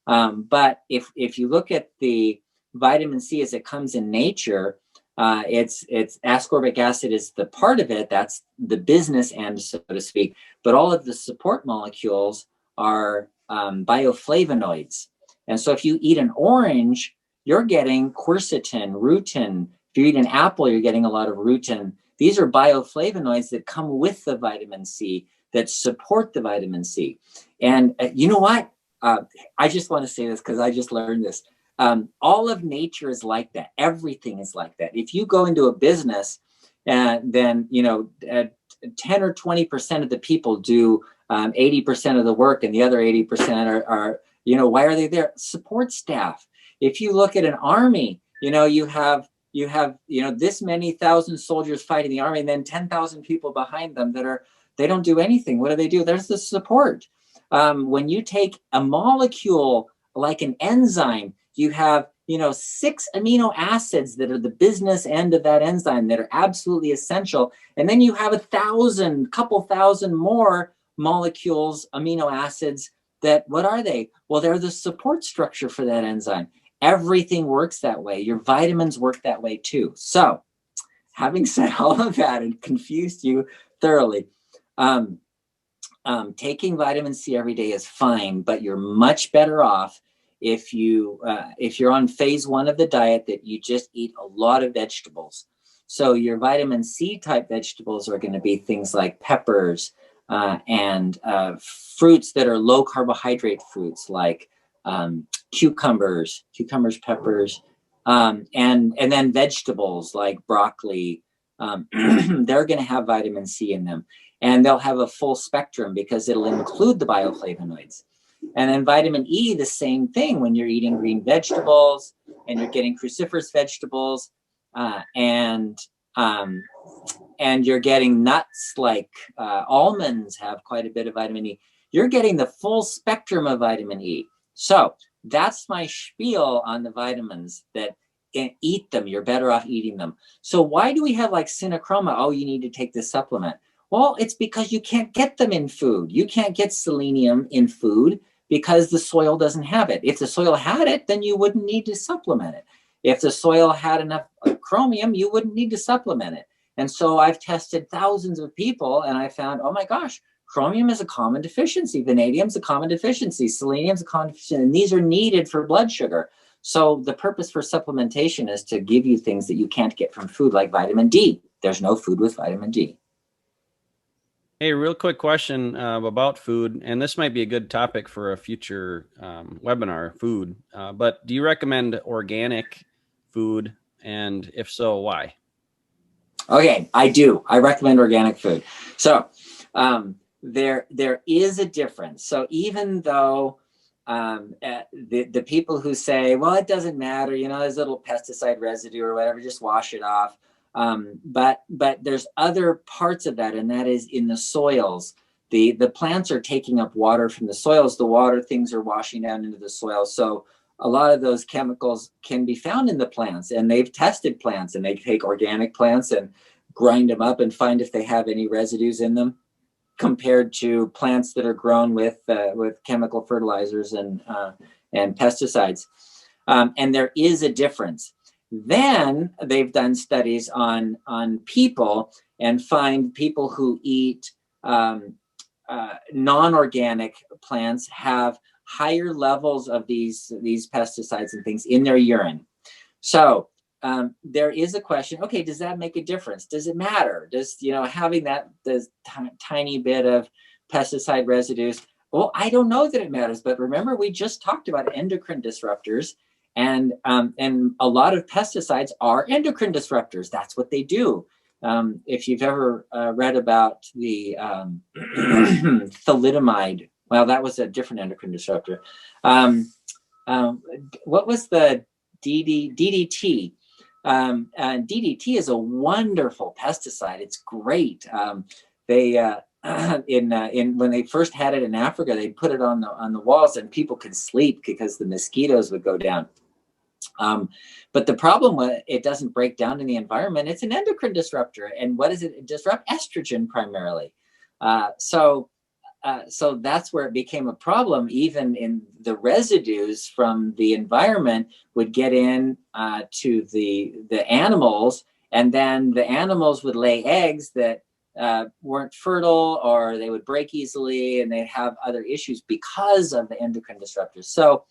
But if you look at the vitamin C as it comes in nature, it's ascorbic acid is the part of it, that's the business end, so to speak. But all of the support molecules are bioflavonoids. And so if you eat an orange, you're getting quercetin, rutin. If you eat an apple, you're getting a lot of rutin. These are bioflavonoids that come with the vitamin C, that support the vitamin C. And you know what? I just want to say this because I just learned this. All of nature is like that. Everything is like that. If you go into a business, then 10 or 20% of the people do 80% of the work, and the other 80% are why are they there? Support staff. If you look at an army, you have this many thousand soldiers fighting the army, and then 10,000 people behind them they don't do anything. What do? There's the support. When you take a molecule like an enzyme, you have 6 amino acids that are the business end of that enzyme that are absolutely essential, and then you have a couple thousand more molecules, amino acids, that what are they? Well, they're the support structure for that enzyme. Everything works that way. Your vitamins work that way too. So, having said all of that and confused you thoroughly, taking vitamin C every day is fine, but you're much better off if you're on phase 1 of the diet, that you just eat a lot of vegetables. So your vitamin C type vegetables are going to be things like peppers and fruits that are low carbohydrate fruits, like cucumbers, peppers, and then vegetables like broccoli. They're going to have vitamin C in them, and they'll have a full spectrum because it'll include the bioflavonoids. And then vitamin E, the same thing. When you're eating green vegetables and you're getting cruciferous vegetables, and you're getting nuts like almonds have quite a bit of vitamin E, you're getting the full spectrum of vitamin E. So that's my spiel on the vitamins, that eat them. You're better off eating them. So why do we have like CinnaChroma? Oh, you need to take this supplement. Well, it's because you can't get them in food. You can't get selenium in food because the soil doesn't have it. If the soil had it, then you wouldn't need to supplement it. If the soil had enough chromium, you wouldn't need to supplement it. And so I've tested thousands of people, and I found, oh my gosh, chromium is a common deficiency. Vanadium is a common deficiency. Selenium is a common deficiency. And these are needed for blood sugar. So the purpose for supplementation is to give you things that you can't get from food, like vitamin D. There's no food with vitamin D. Hey, real quick question about food, and this might be a good topic for a future webinar, food. But do you recommend organic food? And if so, why? Okay, I do. I recommend organic food. So there is a difference. So even though the people who say, well, it doesn't matter, there's a little pesticide residue or whatever, just wash it off. But there's other parts of that, and that is in the soils. The plants are taking up water from the soils. The water things are washing down into the soil. So a lot of those chemicals can be found in the plants, and they've tested plants, and they take organic plants and grind them up and find if they have any residues in them, compared to plants that are grown with chemical fertilizers and pesticides. And there is a difference. Then they've done studies on people and find people who eat non-organic plants have higher levels of these pesticides and things in their urine. So there is a question, okay, does that make a difference? Does it matter? Does, having this tiny bit of pesticide residues? Well, I don't know that it matters, but remember, we just talked about endocrine disruptors, And a lot of pesticides are endocrine disruptors. That's what they do. If you've ever read about the thalidomide, well, that was a different endocrine disruptor. What was the DDT? And DDT is a wonderful pesticide. It's great. They when they first had it in Africa, they put it on the walls, and people could sleep because the mosquitoes would go down. But the problem with it doesn't break down in the environment. It's an endocrine disruptor, and what does it disrupt? Estrogen primarily. So that's where it became a problem. Even in the residues from the environment would get in to the animals, and then the animals would lay eggs that weren't fertile, or they would break easily, and they'd have other issues because of the endocrine disruptors. So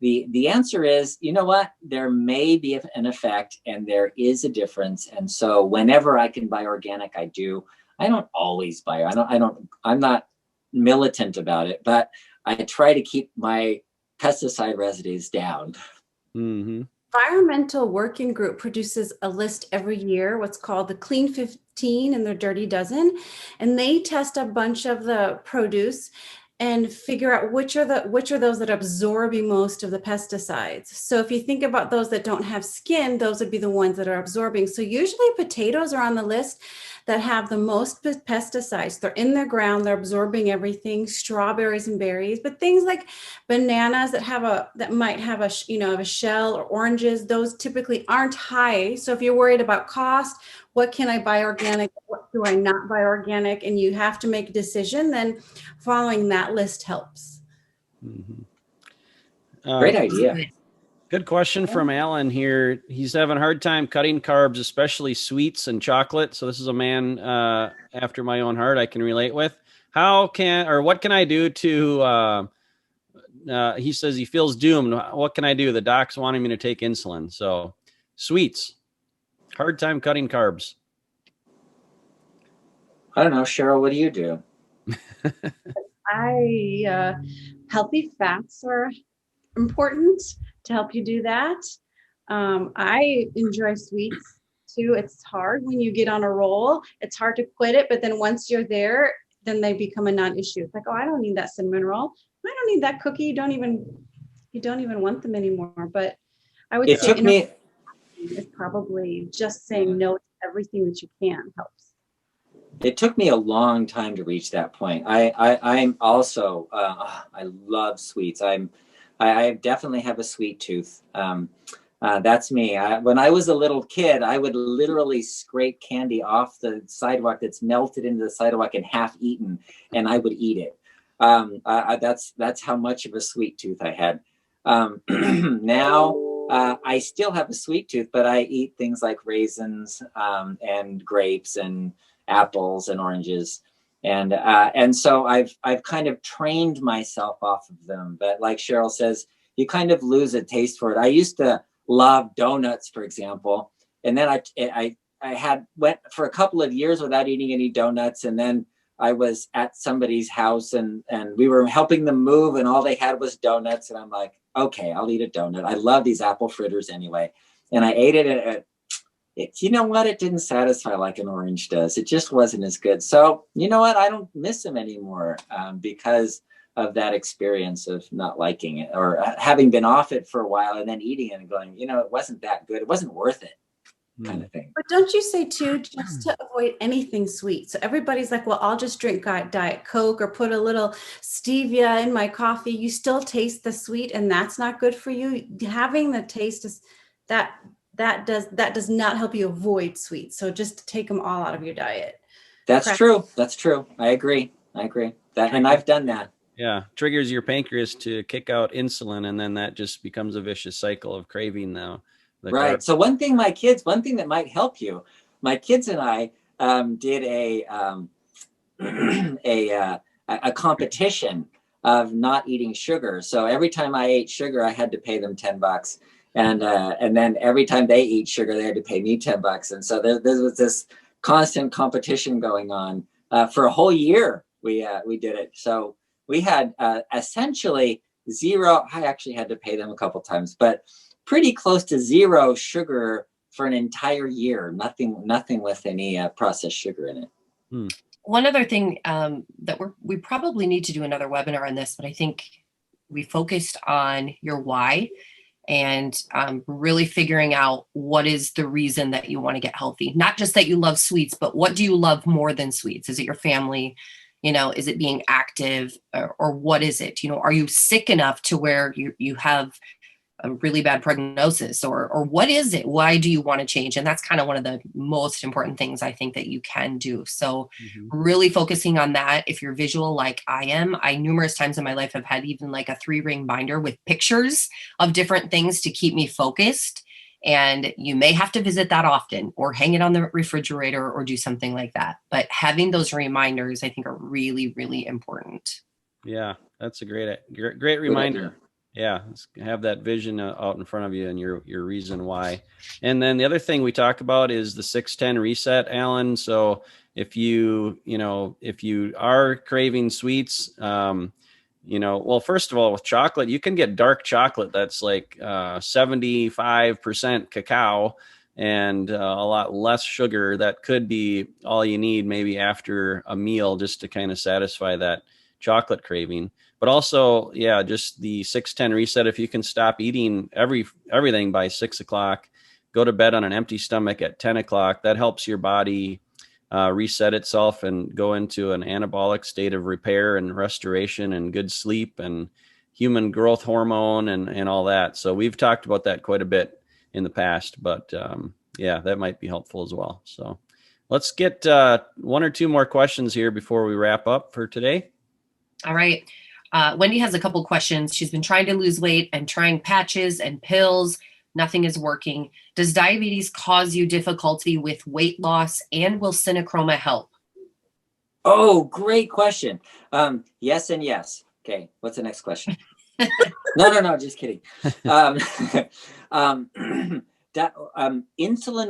the answer is, you know what? There may be an effect, and there is a difference. And so whenever I can buy organic, I do. I don't always buy. I'm not militant about it, but I try to keep my pesticide residues down. Mm-hmm. Environmental Working Group produces a list every year, what's called the Clean 15 and their Dirty Dozen, and they test a bunch of the produce and figure out which are those that are absorbing most of the pesticides. So if you think about those that don't have skin, those would be the ones that are absorbing. So usually potatoes are on the list that have the most pesticides. They're in the ground, they're absorbing everything, strawberries and berries, but things like bananas that might have a shell, or oranges, those typically aren't high. So if you're worried about cost, what can I buy organic? What do I not buy organic? And you have to make a decision, then following that list helps. Mm-hmm. Great idea. Good question from Alan here. He's having a hard time cutting carbs, especially sweets and chocolate. So this is a man after my own heart I can relate with. What can I do to, he says he feels doomed. What can I do? The doc's wanting me to take insulin. So sweets, hard time cutting carbs. I don't know, Cheryl, what do you do? Healthy fats are important to help you do that. I enjoy sweets too. It's hard when you get on a roll. It's hard to quit it, but then once you're there, then they become a non-issue. It's like, oh, I don't need that cinnamon roll. I don't need that cookie. You don't even want them anymore. But I would say it's probably just saying no to everything that you can helps. It took me a long time to reach that point. I'm also I love sweets. I definitely have a sweet tooth. That's me. When I was a little kid, I would literally scrape candy off the sidewalk that's melted into the sidewalk and half eaten, and I would eat it. That's how much of a sweet tooth I had. Now I still have a sweet tooth, but I eat things like raisins and grapes and apples and oranges. And so I've kind of trained myself off of them. But like Cheryl says, you kind of lose a taste for it. I used to love donuts, for example. And then I went for a couple of years without eating any donuts. And then I was at somebody's house and we were helping them move, and all they had was donuts. And I'm like, okay, I'll eat a donut. I love these apple fritters anyway. And I ate it. You know what? It didn't satisfy like an orange does. It just wasn't as good. So you know what? I don't miss them anymore because of that experience of not liking it, or having been off it for a while and then eating it and going, it wasn't that good. It wasn't worth it, kind of thing. But don't you say too, just to avoid anything sweet? So everybody's like, well, I'll just drink Diet Coke or put a little stevia in my coffee. You still taste the sweet, and that's not good for you. Having the taste is that does not help you avoid sweets. So just take them all out of your diet. That's true. That's true. I agree. And I've done that. Yeah. Triggers your pancreas to kick out insulin, and then that just becomes a vicious cycle of craving now. Right. Carbs. So one thing that might help you, my kids and I did a competition of not eating sugar. So every time I ate sugar, I had to pay them $10. And then every time they eat sugar, they had to pay me $10. And so there was this constant competition going on for a whole year. We did it. So we had essentially zero. I actually had to pay them a couple times, but pretty close to zero sugar for an entire year. Nothing with any processed sugar in it. One other thing that we probably need to do another webinar on this, but I think we focused on your why and really figuring out what is the reason that you want to get healthy. Not just that you love sweets, but what do you love more than sweets? Is it your family? Is it being active, or what is it? Are you sick enough to where you have a really bad prognosis, or what is it? Why do you want to change? And that's kind of one of the most important things I think that you can do. So really focusing on that. If you're visual like I am, I numerous times in my life have had even like a 3-ring binder with pictures of different things to keep me focused. And you may have to visit that often or hang it on the refrigerator or do something like that. But having those reminders, I think, are really, really important. Yeah, that's a great reminder. Yeah, have that vision out in front of you and your reason why. And then the other thing we talk about is the 6-10 reset, Alan. So if you are craving sweets, well, first of all, with chocolate, you can get dark chocolate that's like 75% cacao and a lot less sugar. That could be all you need maybe after a meal just to kind of satisfy that chocolate craving. But also, just the 6-10 reset. If you can stop eating everything by 6 o'clock, go to bed on an empty stomach at 10 o'clock, that helps your body reset itself and go into an anabolic state of repair and restoration and good sleep and human growth hormone and all that. So we've talked about that quite a bit in the past, but that might be helpful as well. So let's get 1 or 2 more questions here before we wrap up for today. All right. Wendy has a couple questions. She's been trying to lose weight and trying patches and pills. Nothing is working. Does diabetes cause you difficulty with weight loss, and will CinnaChroma help? Oh, great question. Yes and yes. Okay, what's the next question? No, just kidding. Insulin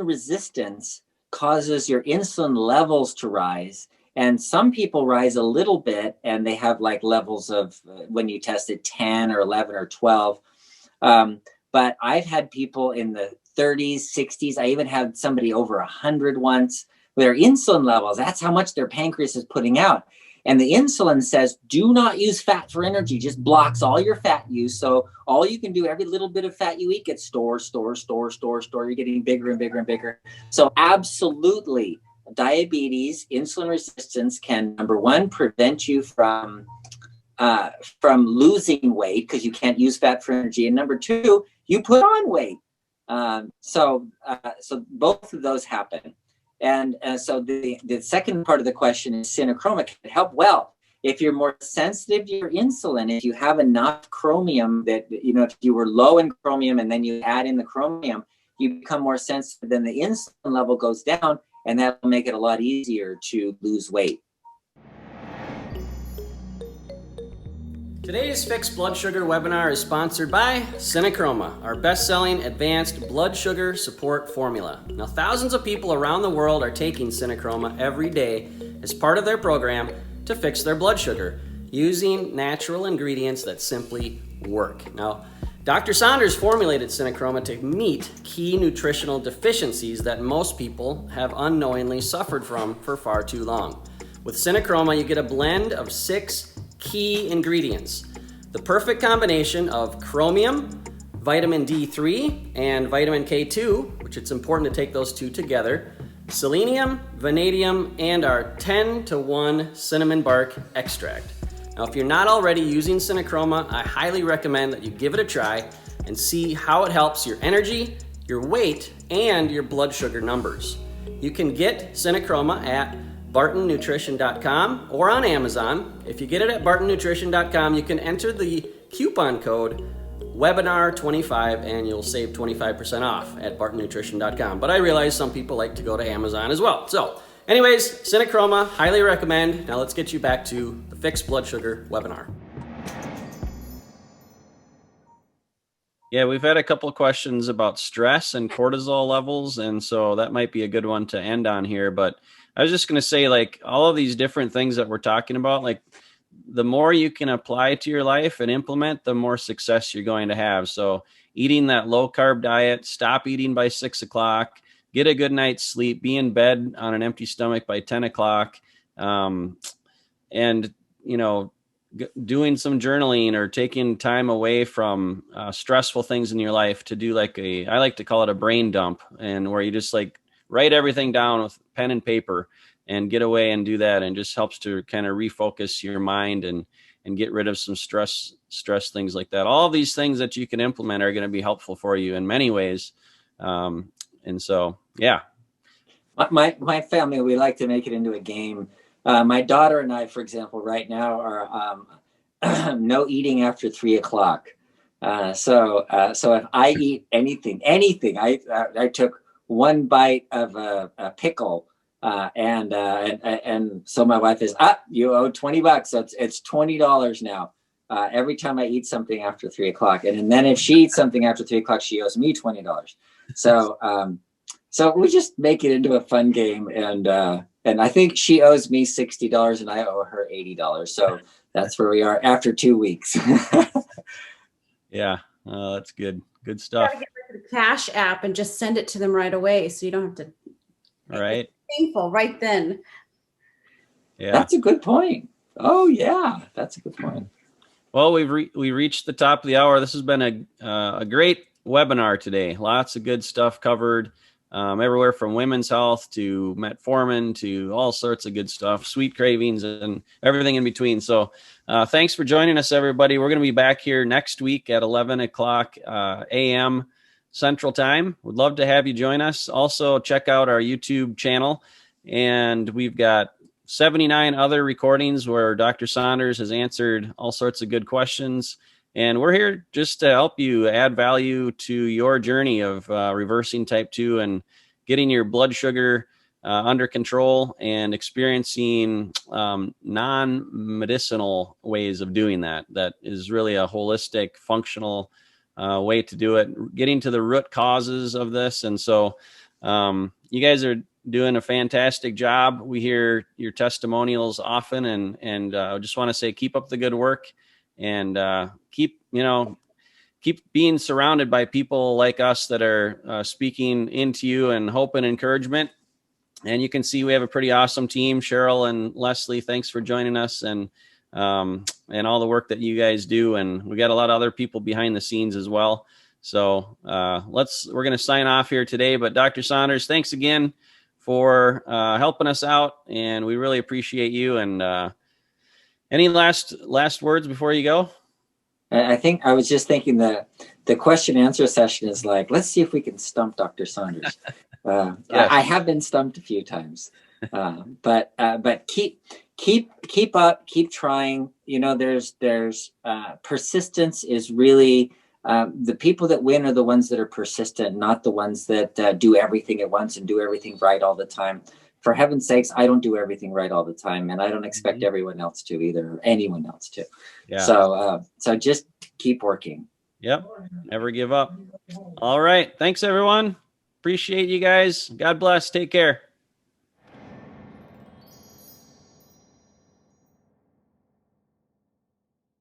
resistance causes your insulin levels to rise. And some people rise a little bit and they have like levels of when you test it 10 or 11 or 12. But I've had people in the 30s, 60s. I even had somebody over 100 once. Their insulin levels, that's how much their pancreas is putting out. And the insulin says, do not use fat for energy, just blocks all your fat use. So all you can do, every little bit of fat you eat gets store. You're getting bigger and bigger and bigger. So absolutely, diabetes, insulin resistance can, number one, prevent you from losing weight because you can't use fat for energy. And number two, you put on weight. So both of those happen. And so the second part of the question is CinnaChroma can help. Well, if you're more sensitive to your insulin, if you have enough chromium that, if you were low in chromium and then you add in the chromium, you become more sensitive, then the insulin level goes down, and that will make it a lot easier to lose weight. Today's Fixed Blood Sugar webinar is sponsored by CinnaChroma, our best-selling advanced blood sugar support formula. Now, thousands of people around the world are taking CinnaChroma every day as part of their program to fix their blood sugar using natural ingredients that simply work. Now, Dr. Saunders formulated CinnaChroma to meet key nutritional deficiencies that most people have unknowingly suffered from for far too long. With CinnaChroma, you get a blend of 6 key ingredients. The perfect combination of chromium, vitamin D3, and vitamin K2, which it's important to take those 2 together, selenium, vanadium, and our 10-to-1 cinnamon bark extract. Now, if you're not already using CinnaChroma, I highly recommend that you give it a try and see how it helps your energy, your weight, and your blood sugar numbers. You can get CinnaChroma at bartonnutrition.com or on Amazon. If you get it at bartonnutrition.com, you can enter the coupon code webinar25 and you'll save 25% off at bartonnutrition.com. But I realize some people like to go to Amazon as well. So anyways, CinnaChroma, highly recommend. Now let's get you back to the Fixed Blood Sugar webinar. Yeah, we've had a couple of questions about stress and cortisol levels, and so that might be a good one to end on here. But I was just going to say, like, all of these different things that we're talking about, like, the more you can apply to your life and implement, the more success you're going to have. So eating that low carb diet, stop eating by 6 o'clock, get a good night's sleep, be in bed on an empty stomach by 10 o'clock. And, you know, doing some journaling or taking time away from stressful things in your life to do like I like to call it a brain dump, and where you just like write everything down with pen and paper and get away and do that. And just helps to kind of refocus your mind and get rid of some stress, things like that. All of these things that you can implement are going to be helpful for you in many ways. And so, yeah. My family, we like to make it into a game. My daughter and I, for example, right now are no eating after 3 o'clock. So if I eat anything, I took one bite of a pickle, and so my wife is, you owe $20. So it's $20 now. Every time I eat something after 3 o'clock, and then if she eats something after 3 o'clock, she owes me $20. So we just make it into a fun game, and I think she owes me $60 and I owe her $80. So that's where we are after 2 weeks. Yeah, that's good. Good stuff. You gotta get the Cash app and just send it to them right away, so you don't have to. Right. It's painful right then. Yeah, that's a good point. Oh yeah, that's a good point. Well, we reached the top of the hour. This has been a great webinar today. Lots of good stuff covered. Everywhere from women's health to metformin to all sorts of good stuff, sweet cravings and everything in between. So thanks for joining us, everybody. We're going to be back here next week at 11 o'clock a.m. Central Time. Would love to have you join us. Also, check out our YouTube channel. And we've got 79 other recordings where Dr. Saunders has answered all sorts of good questions. And we're here just to help you add value to your journey of reversing type 2 and getting your blood sugar under control and experiencing non-medicinal ways of doing that. That is really a holistic, functional way to do it, getting to the root causes of this. And so you guys are doing a fantastic job. We hear your testimonials often, and I just want to say, keep up the good work. And keep being surrounded by people like us that are speaking into you and hope and encouragement. And you can see we have a pretty awesome team. Cheryl and Leslie, thanks for joining us, and all the work that you guys do. And we got a lot of other people behind the scenes as well. So we're going to sign off here today. But Dr. Saunders, thanks again for helping us out, and we really appreciate you. And any last words before you go? I think I was just thinking the question answer session is like, let's see if we can stump Dr. Saunders. Yes. I have been stumped a few times, but keep up, keep trying. You know, there's persistence is really the people that win are the ones that are persistent, not the ones that do everything at once and do everything right all the time. For heaven's sakes, I don't do everything right all the time, and I don't expect everyone else to either, or anyone else to. Yeah. So just keep working. Yep. Never give up. All right. Thanks, everyone. Appreciate you guys. God bless. Take care.